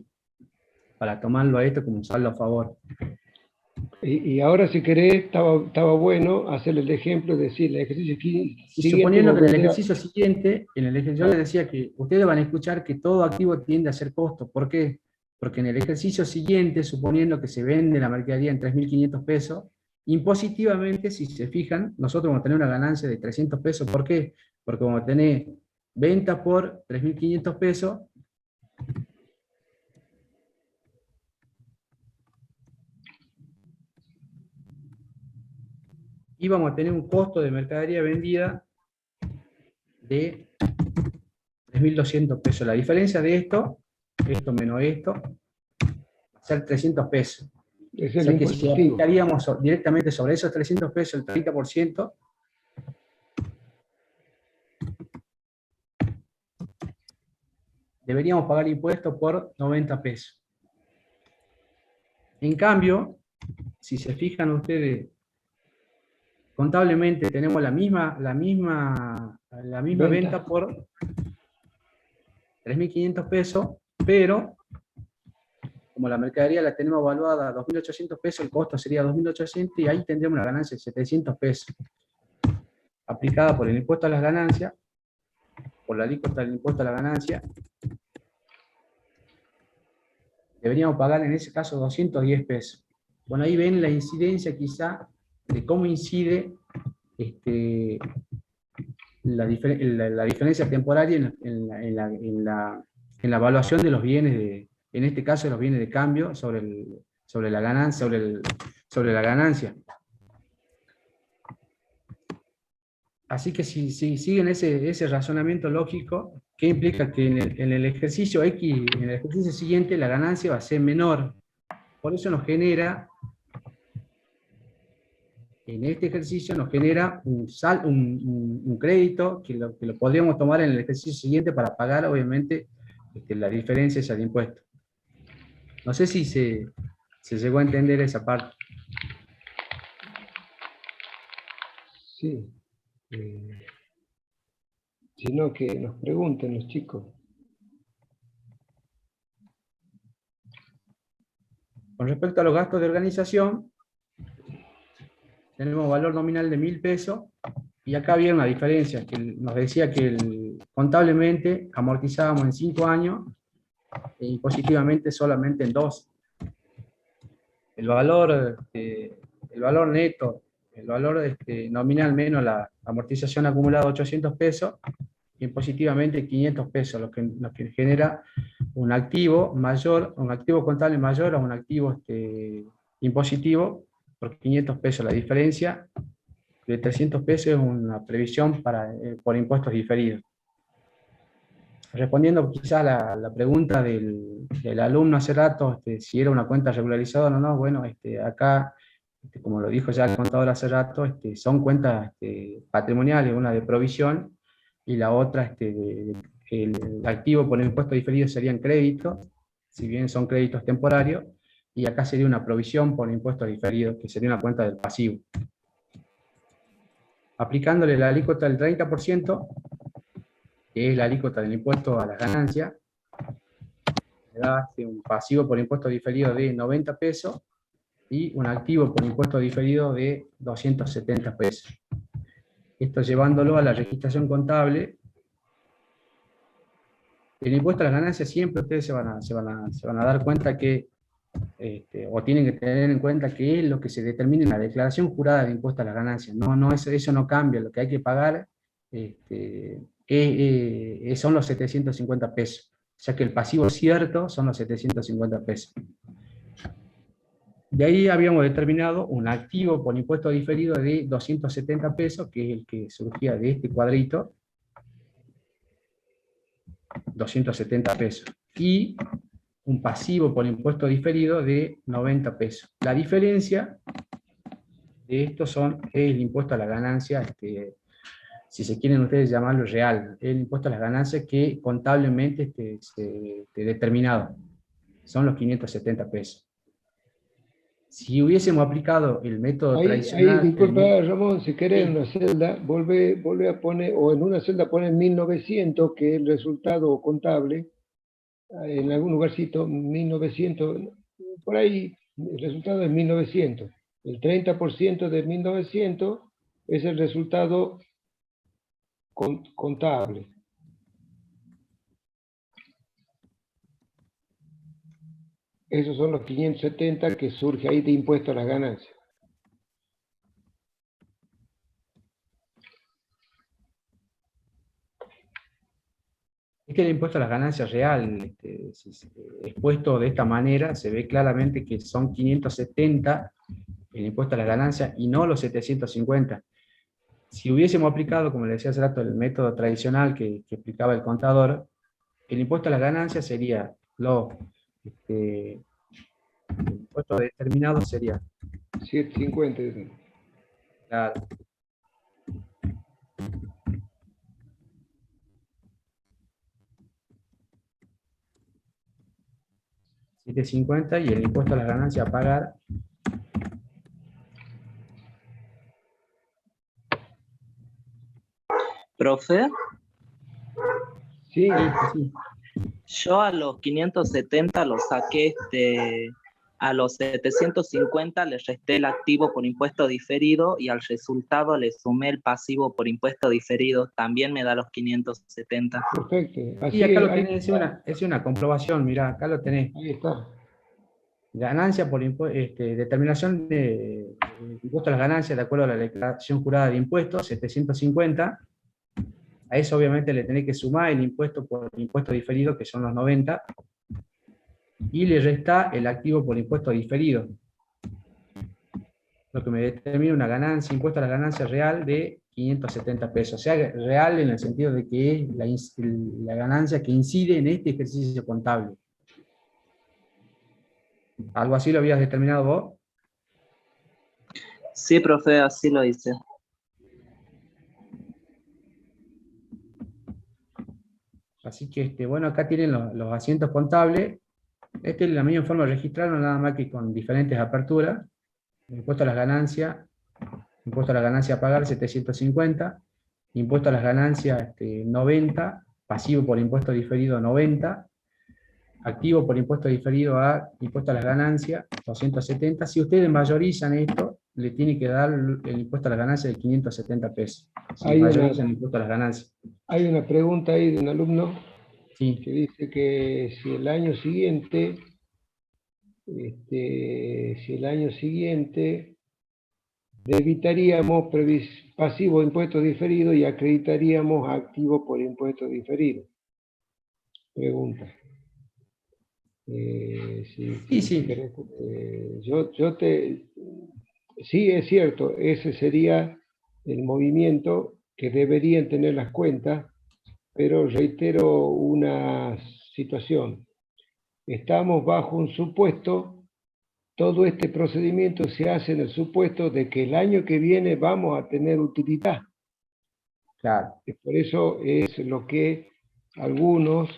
para tomarlo a esto como un saldo a favor. Y ahora, si querés, estaba bueno hacerle el ejemplo, decir, el ejercicio siguiente... Y suponiendo que en el ejercicio siguiente, yo les decía que ustedes van a escuchar que todo activo tiende a ser costo. ¿Por qué? Porque en el ejercicio siguiente, suponiendo que se vende la mercadería en 3.500 pesos, impositivamente, si se fijan, nosotros vamos a tener una ganancia de 300 pesos. ¿Por qué? Porque vamos a tener venta por 3.500 pesos, y vamos a tener un costo de mercadería vendida de 3.200 pesos. La diferencia de esto menos esto, va a ser 300 pesos. Es O el sea que impuesto si activo. aplicaríamos directamente sobre esos 300 pesos el 30%, deberíamos pagar impuestos por 90 pesos. En cambio, si se fijan ustedes, contablemente tenemos la misma venta por 3.500 pesos, pero como la mercadería la tenemos evaluada a 2.800 pesos, el costo sería 2.800 y ahí tendríamos una ganancia de 700 pesos. Aplicada por el impuesto a las ganancias, por la alícuota del impuesto a la ganancia, deberíamos pagar en ese caso 210 pesos. Bueno, ahí ven la incidencia quizá de cómo incide la diferencia temporaria en la evaluación de los bienes, en este caso de los bienes de cambio sobre la ganancia, sobre la ganancia. Así que si siguen ese razonamiento lógico, ¿qué implica? Que en el ejercicio X, en el ejercicio siguiente, la ganancia va a ser menor. Por eso nos genera, en este ejercicio nos genera un crédito que lo podríamos tomar en el ejercicio siguiente para pagar, obviamente, la diferencia esa de impuesto. No sé si se llegó a entender esa parte. Sí. Sino que nos pregunten los chicos. Con respecto a los gastos de organización, tenemos valor nominal de 1.000 pesos, y acá había una diferencia, que nos decía que contablemente amortizábamos en 5 años, y positivamente solamente en 2. El valor neto, el valor nominal menos la amortización acumulada 800 pesos, y positivamente 500 pesos, lo que genera un activo contable mayor a un activo impositivo por 500 pesos. La diferencia de 300 pesos es una previsión por impuestos diferidos. Respondiendo quizá a la pregunta del alumno hace rato, si era una cuenta regularizada o no, bueno, acá, como lo dijo ya el contador hace rato, son cuentas patrimoniales, una de provisión, y la otra, el activo por el impuesto diferido serían créditos, si bien son créditos temporarios, y acá sería una provisión por impuesto diferido, que sería una cuenta del pasivo. Aplicándole la alícuota del 30%, que es la alícuota del impuesto a las ganancias, le da un pasivo por impuesto diferido de 90 pesos y un activo por impuesto diferido de 270 pesos. Esto llevándolo a la registración contable. El impuesto a las ganancias siempre ustedes se van a dar cuenta que, o tienen que tener en cuenta que es lo que se determina en la declaración jurada de impuesto a las ganancias. Eso no cambia, lo que hay que pagar son los 750 pesos. O sea que el pasivo cierto son los 750 pesos. De ahí habíamos determinado un activo por impuesto diferido de 270 pesos, que es el que surgía de este cuadrito, 270 pesos. Y un pasivo por impuesto diferido de 90 pesos. La diferencia de estos es el impuesto a la ganancia, si se quieren ustedes llamarlo real, el impuesto a las ganancias que contablemente determinado. Son los 570 pesos. Si hubiésemos aplicado el método tradicional... Disculpa, Ramón, si querés, en una celda, volvé a poner, o en una celda ponen 1900, que es el resultado contable, en algún lugarcito, 1900, por ahí el resultado es 1900. El 30% de 1900 es el resultado contable. Esos son los 570 que surge ahí de impuesto a las ganancias. Este es el impuesto a las ganancias real, expuesto de esta manera, se ve claramente que son 570 el impuesto a las ganancias y no los 750. Si hubiésemos aplicado, como le decía hace rato, el método tradicional que explicaba el contador, el impuesto a las ganancias sería los impuesto determinado sería, 750. claro, 750 y el impuesto a las ganancias a pagar, Profe, Sí, sí, yo a los 570 lo saqué, a los 750 le resté el activo por impuesto diferido y al resultado le sumé el pasivo por impuesto diferido, también me da los 570. perfecto. y Así acá es, lo tenés, es una comprobación, mirá, acá lo tenés. ahí está. Ganancia por determinación de impuesto a las ganancias de acuerdo a la declaración jurada de impuestos, 750. A eso obviamente le tenés que sumar el impuesto por impuesto diferido, que son los 90, y le resta el activo por impuesto diferido, lo que me determina una ganancia, impuesto a la ganancia real de 570 pesos. O sea, real en el sentido de que es la ganancia que incide en este ejercicio contable. ¿Algo así lo habías determinado vos? Sí, profe, así lo hice. Así que, bueno, acá tienen los asientos contables. Esta es la misma forma de registrarlo, nada más que con diferentes aperturas. Impuesto a las ganancias, impuesto a las ganancias a pagar 750, impuesto a las ganancias 90, pasivo por impuesto diferido 90, activo por impuesto diferido a impuesto a las ganancias 270. Si ustedes mayorizan esto, le tiene que dar el impuesto a las ganancias de 570 pesos. Si mayorizan el impuesto a las ganancias. Hay una pregunta ahí de un alumno Sí. que dice que si el año siguiente, debitaríamos pasivo de impuesto diferido y acreditaríamos activo por impuesto diferido. Pregunta. Sí. Sí, es cierto, ese sería el movimiento que deberían tener las cuentas, pero reitero una situación. Estamos bajo un supuesto, todo este procedimiento se hace en el supuesto de que el año que viene vamos a tener utilidad. Claro. Por eso es lo que algunos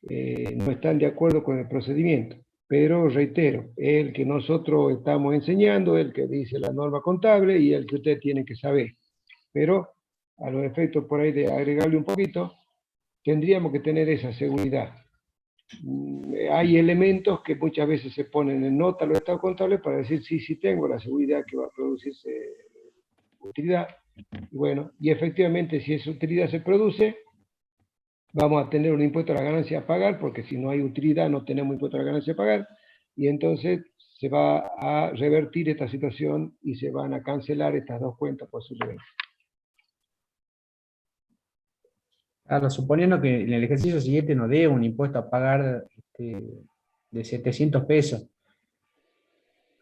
no están de acuerdo con el procedimiento. Pero reitero, el que nosotros estamos enseñando, el que dice la norma contable y el que usted tiene que saber. Pero a los efectos por ahí de agregarle un poquito, tendríamos que tener esa seguridad. Hay elementos que muchas veces se ponen en nota a los estados contables para decir sí tengo la seguridad que va a producirse utilidad. Bueno, y efectivamente si esa utilidad se produce, vamos a tener un impuesto a la ganancia a pagar, porque si no hay utilidad no tenemos impuesto a la ganancia a pagar, y entonces se va a revertir esta situación y se van a cancelar estas dos cuentas posiblemente. Claro, suponiendo que en el ejercicio siguiente nos dé un impuesto a pagar de 700 pesos,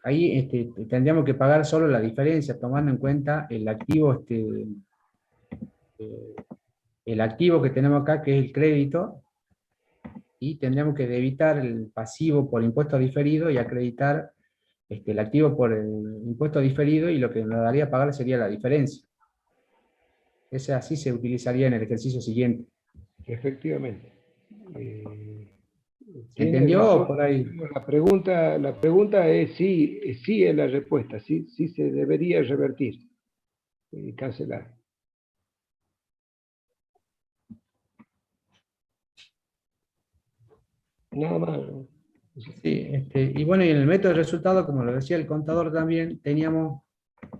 ahí tendríamos que pagar solo la diferencia, tomando en cuenta el activo que tenemos acá, que es el crédito, y tendríamos que debitar el pasivo por impuesto diferido y acreditar el activo por el impuesto diferido, y lo que nos daría a pagar sería la diferencia. Ese así se utilizaría en el ejercicio siguiente. Efectivamente. ¿Se Tiene entendió razón. por ahí? La pregunta es sí es la respuesta, sí se debería revertir y cancelar. Nada más. Sí, y bueno, y en el método de resultado, como lo decía el contador también, teníamos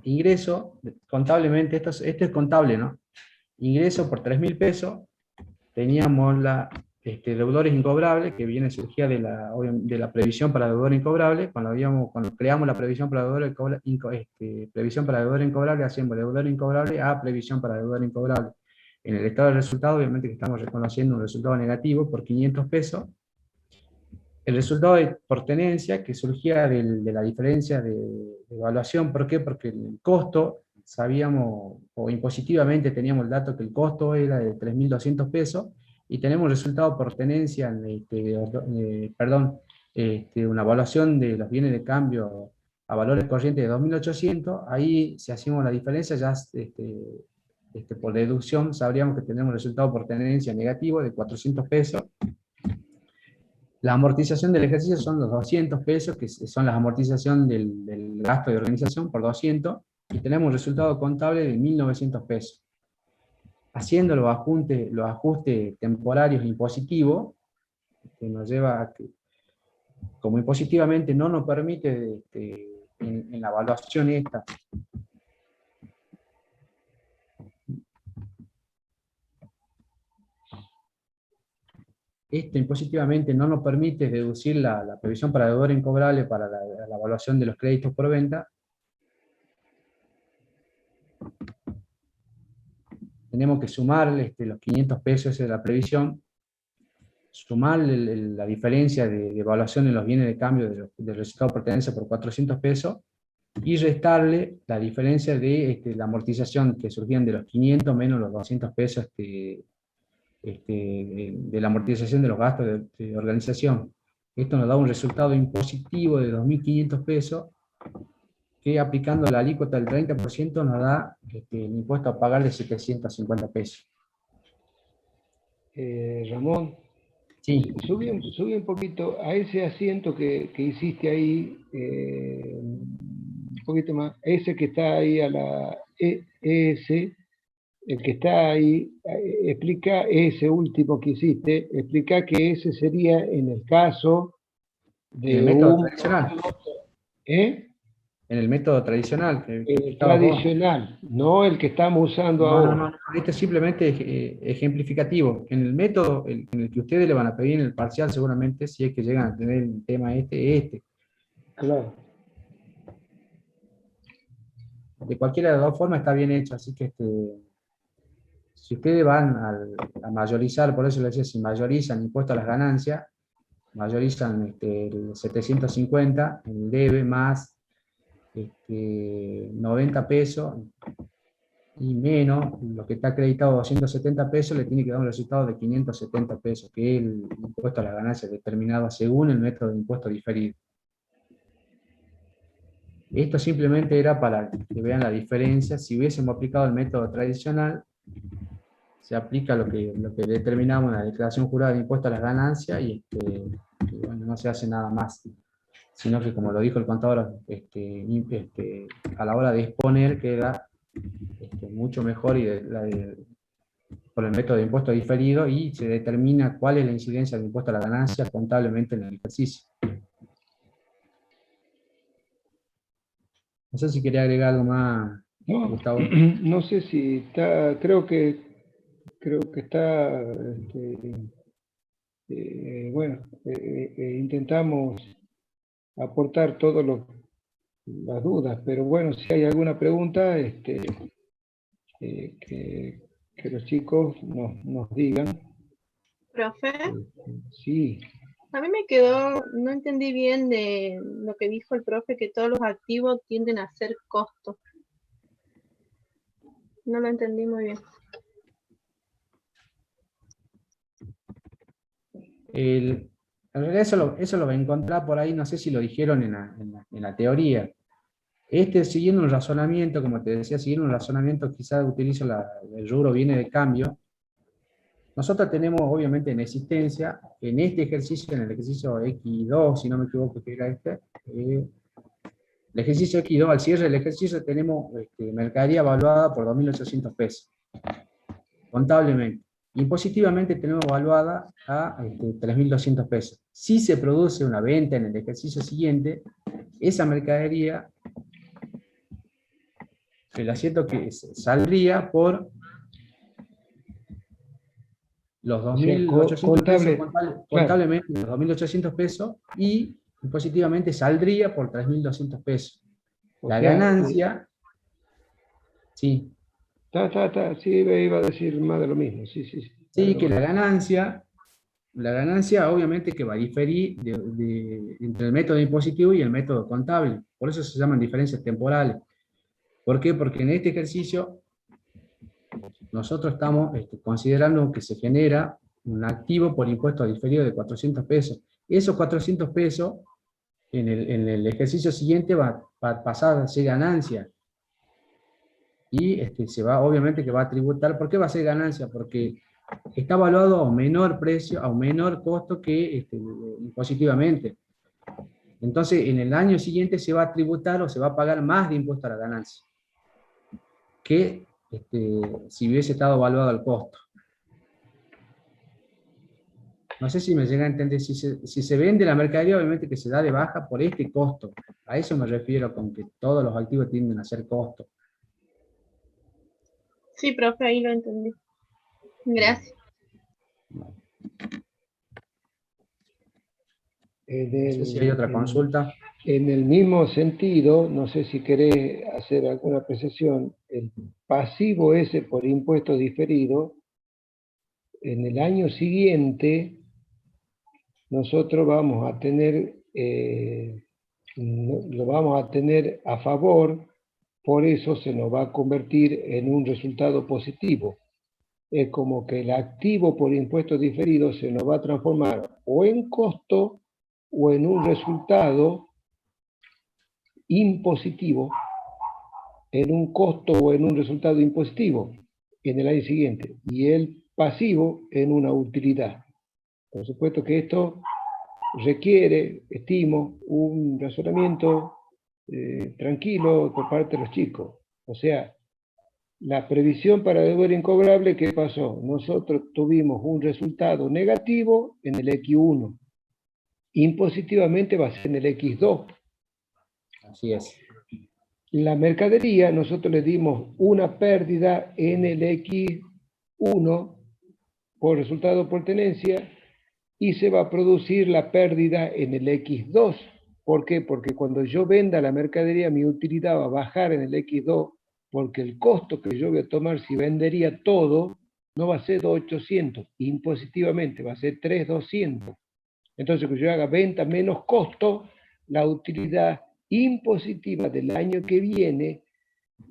ingreso, contablemente, esto es contable, ¿no? Ingreso por 3.000 pesos, teníamos deudores incobrables, que surgía de la previsión para deudor incobrable. Cuando creamos la previsión para deudor incobrable, hacemos deudor incobrable a previsión para deudor incobrable. En el estado de resultado, obviamente que estamos reconociendo un resultado negativo por 500 pesos. El resultado por tenencia, que surgía de la diferencia de evaluación. ¿Por qué? Porque el costo, sabíamos, o impositivamente teníamos el dato que el costo era de 3.200 pesos, y tenemos el resultado por tenencia, una evaluación de los bienes de cambio a valores corrientes de 2.800, ahí si hacemos la diferencia ya por deducción sabríamos que tenemos resultado por tenencia negativo de 400 pesos. La amortización del ejercicio son los 200 pesos, que son la amortización del gasto de organización por 200, y tenemos un resultado contable de 1.900 pesos. Haciendo los ajustes temporarios impositivos, que nos lleva a que, como impositivamente no nos permite en la evaluación esta, esto impositivamente no nos permite deducir la previsión para deudor incobrable para la evaluación de los créditos por venta, tenemos que sumar los 500 pesos de la previsión, sumar la diferencia de evaluación en los bienes de cambio del resultado por tenencia por 400 pesos, y restarle la diferencia de la amortización que surgían de los 500 menos los 200 pesos de la amortización de los gastos de organización. Esto nos da un resultado impositivo de 2.500 pesos, que aplicando la alícuota del 30% nos da el impuesto a pagar de 750 pesos. Ramón, sí. Subí un poquito a ese asiento que hiciste ahí, un poquito más, ese que está ahí a la ES, el que está ahí, explica ese último que hiciste, explica que ese sería en el caso de el método tradicional. En el método tradicional. El tradicional, no el que estamos usando ahora. No, este es simplemente ejemplificativo. En el método en el que ustedes le van a pedir en el parcial, seguramente, si es que llegan a tener el tema Claro. De cualquiera de las dos formas está bien hecho, así que si ustedes van a mayorizar, por eso les decía, si mayorizan impuesto a las ganancias, mayorizan el 750, el debe más 90 pesos y menos lo que está acreditado 270 pesos, le tiene que dar un resultado de 570 pesos, que es el impuesto a las ganancias determinado según el método de impuesto diferido. Esto simplemente era para que vean la diferencia. Si hubiésemos aplicado el método tradicional, se aplica lo que determinamos en la declaración jurada de impuesto a las ganancias y bueno, no se hace nada más, sino que, como lo dijo el contador, a la hora de exponer queda mucho mejor por el método de impuesto diferido, y se determina cuál es la incidencia del impuesto a la ganancia contablemente en el ejercicio. No sé si quería agregar algo más, Gustavo. No sé si está, creo que está, bueno, intentamos aportar todas las dudas, pero bueno, si hay alguna pregunta, que los chicos nos digan. Profe. Sí. A mí me quedó, no entendí bien de lo que dijo el profe, que todos los activos tienden a ser costos. No lo entendí muy bien. En realidad eso lo va a encontrar por ahí, no sé si lo dijeron en la teoría. Siguiendo un razonamiento, como te decía, siguiendo un razonamiento, quizás utilizo el rubro viene de cambio. Nosotros tenemos, obviamente, en existencia, en este ejercicio, en el ejercicio X2, si no me equivoco, que era el ejercicio X2, al cierre del ejercicio, tenemos mercadería evaluada por 2.800 pesos, contablemente. Impositivamente tenemos evaluada a 3.200 pesos. Si se produce una venta en el ejercicio siguiente, esa mercadería, el asiento que saldría por los 2.800 pesos contablemente, los 2.800 pesos, y impositivamente saldría por 3.200 pesos. La ganancia, sí. Sí, iba a decir más de lo mismo, sí. Sí, que la ganancia obviamente que va a diferir entre el método impositivo y el método contable. Por eso se llaman diferencias temporales. ¿Por qué? Porque en este ejercicio nosotros estamos considerando que se genera un activo por impuesto diferido de 400 pesos. esos 400 pesos en el ejercicio siguiente va a pasar a ser ganancia. Y obviamente que va a tributar. ¿Por qué va a ser ganancia? Porque está evaluado a un menor precio, a un menor costo que impositivamente. Entonces, en el año siguiente se va a tributar o se va a pagar más de impuesto a la ganancia que si hubiese estado evaluado al costo. No sé si me llega a entender. Si se vende la mercadería, obviamente que se da de baja por este costo. A eso me refiero con que todos los activos tienden a ser costo. Sí, profe, ahí lo entendí. Gracias. No sé si hay otra consulta. En el mismo sentido, no sé si querés hacer alguna apreciación, el pasivo ese por impuesto diferido, en el año siguiente nosotros vamos a tener, lo vamos a tener a favor, por eso se nos va a convertir en un resultado positivo. Es como que el activo por impuesto diferido se nos va a transformar o en costo o en un resultado impositivo, en un costo o en un resultado impositivo en el año siguiente, y el pasivo en una utilidad. Por supuesto que esto requiere, estimo, un razonamiento tranquilo por parte de los chicos. O sea, la previsión para deber incobrable, ¿qué pasó? Nosotros tuvimos un resultado negativo en el X1. Impositivamente va a ser en el X2. Así es. La mercadería, nosotros le dimos una pérdida en el X1 por resultado por tenencia y se va a producir la pérdida en el X2. ¿Por qué? Porque cuando yo venda la mercadería, mi utilidad va a bajar en el X2, porque el costo que yo voy a tomar si vendería todo no va a ser 2.800, impositivamente va a ser 3.200. Entonces, que yo haga venta menos costo, la utilidad impositiva del año que viene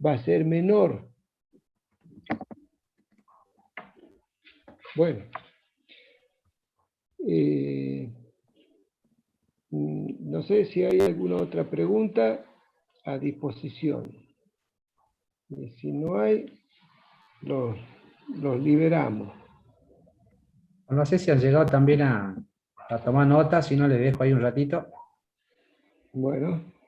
va a ser menor. Bueno, no sé si hay alguna otra pregunta a disposición. Y si no hay, los liberamos. No sé si han llegado también a tomar nota, si no les dejo ahí un ratito. Bueno.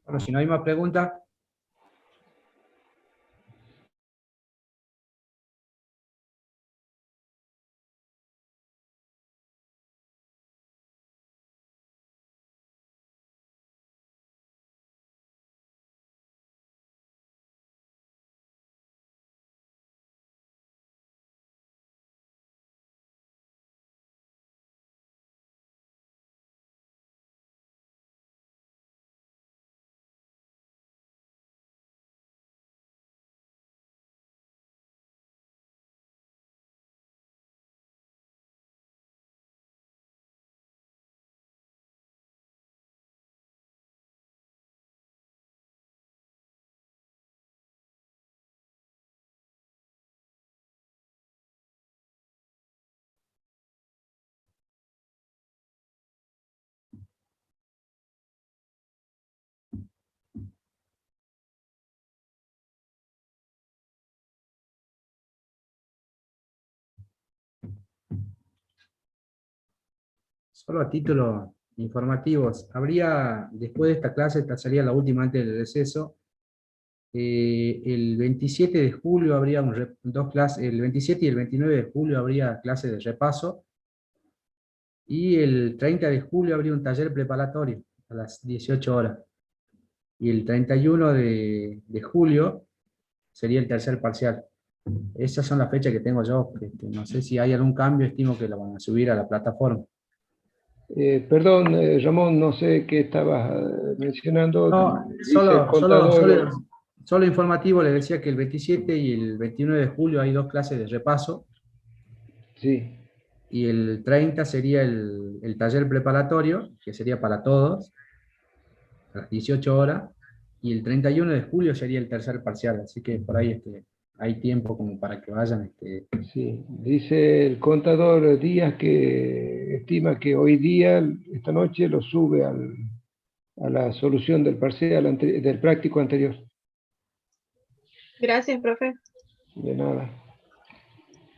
Bueno, si no hay más preguntas. Solo a título informativos, habría, después de esta clase, esta sería la última antes del receso, el 27 de julio habría dos clases, el 27 y el 29 de julio habría clases de repaso, y el 30 de julio habría un taller preparatorio a las 18 horas, y el 31 de julio sería el tercer parcial. Esas son las fechas que tengo yo. No sé si hay algún cambio, estimo que lo van a subir a la plataforma. Perdón, Ramón, no sé qué estabas mencionando. No, Dice el contador. solo informativo, les decía que el 27 y el 29 de julio hay 2 clases de repaso, Sí, y el 30 sería el taller preparatorio, que sería para todos, a las 18 horas, y el 31 de julio sería el tercer parcial, así que por ahí hay tiempo como para que vayan. sí. Dice el contador Díaz que estima que hoy día, esta noche, lo sube a la solución del parcial del práctico anterior. Gracias, profe. De nada.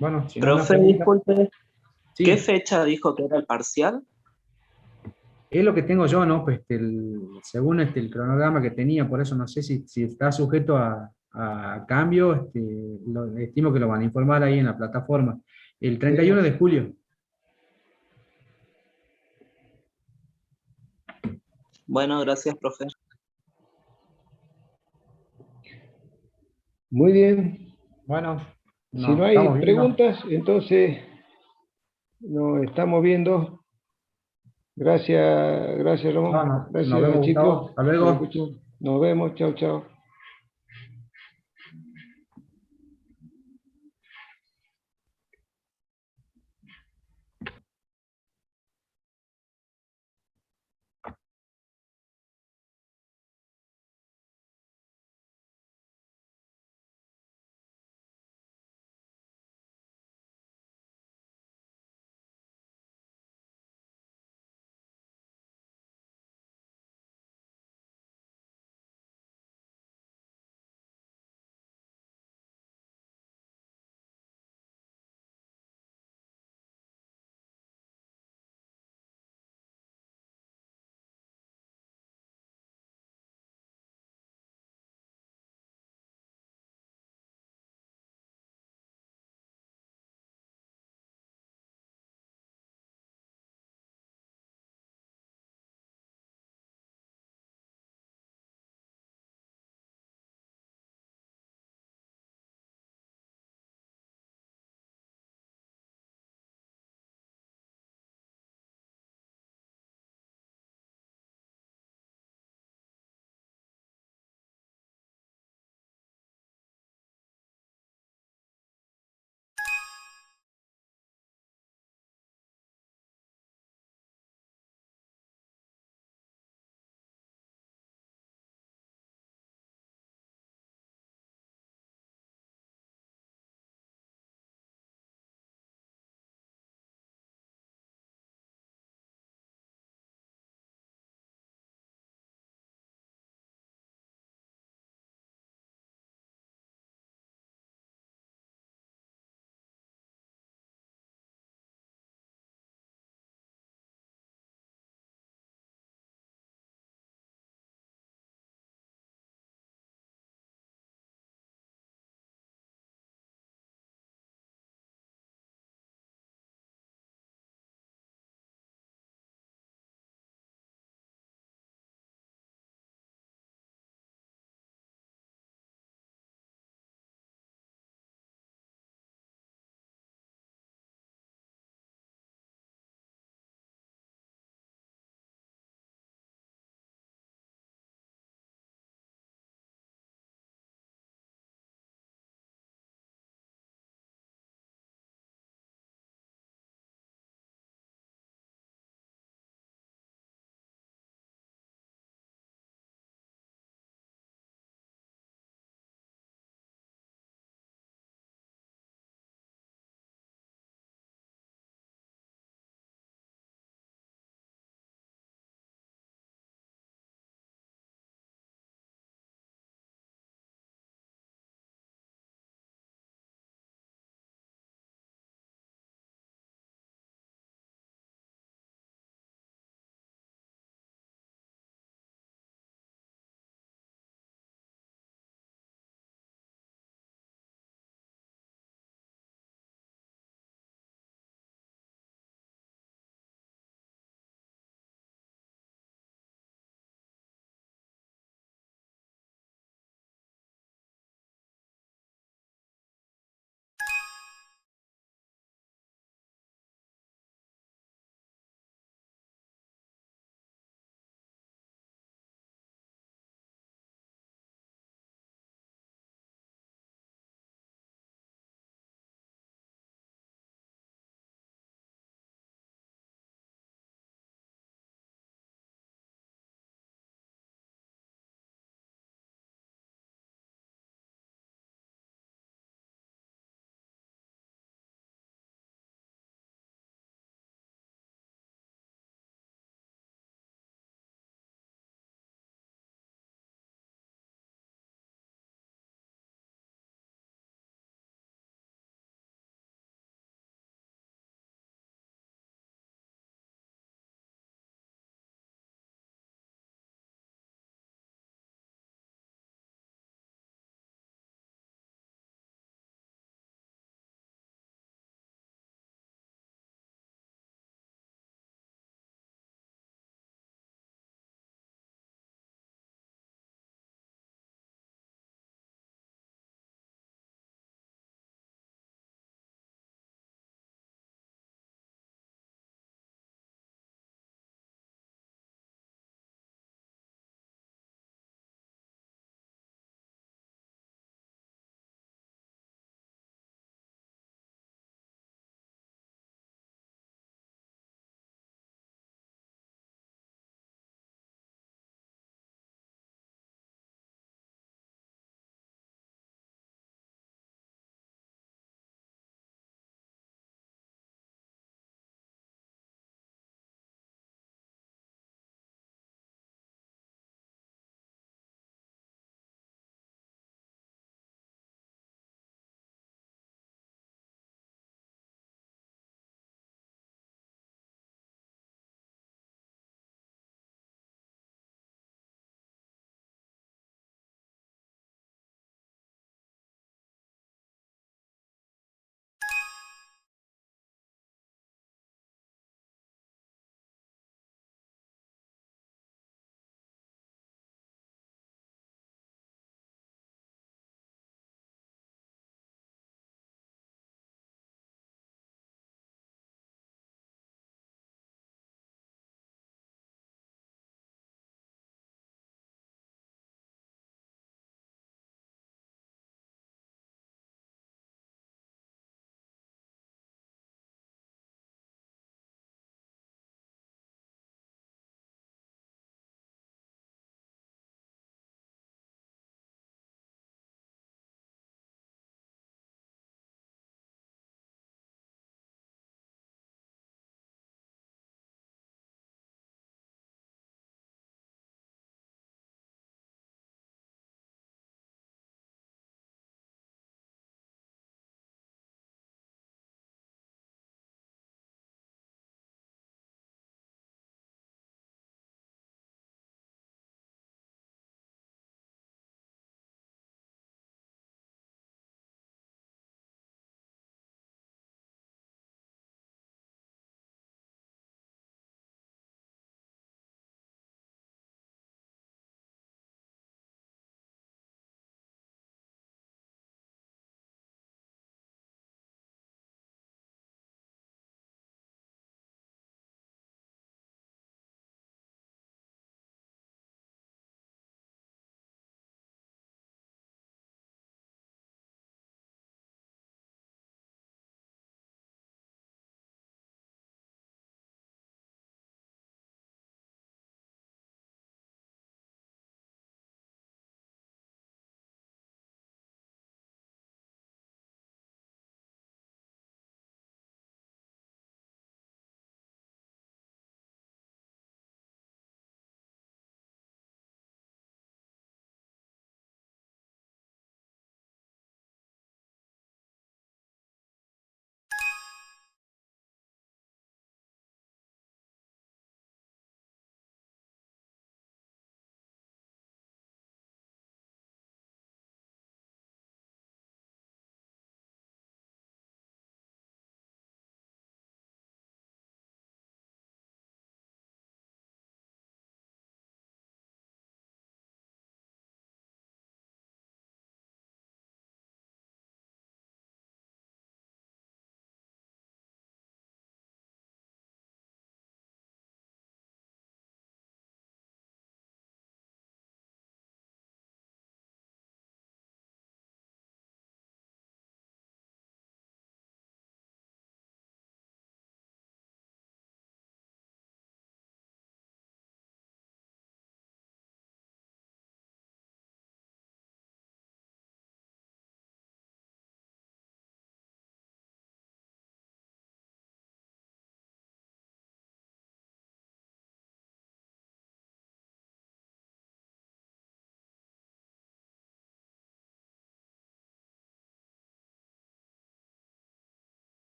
Bueno, si no hay más Profe, preguntas, disculpe, ¿qué sí, fecha dijo que era el parcial? es lo que tengo yo, ¿no? Pues según el cronograma que tenía, por eso no sé si está sujeto a cambio, estimo que lo van a informar ahí en la plataforma. El 31 de julio. Bueno, gracias, profe. Muy bien. Bueno, Si no nos hay estamos viendo. preguntas, entonces nos estamos viendo. Gracias, No, Ramón. nos Gracias, vemos, Gustavo. chicos, Hasta por luego. escuchar. Nos vemos. Chao, chao.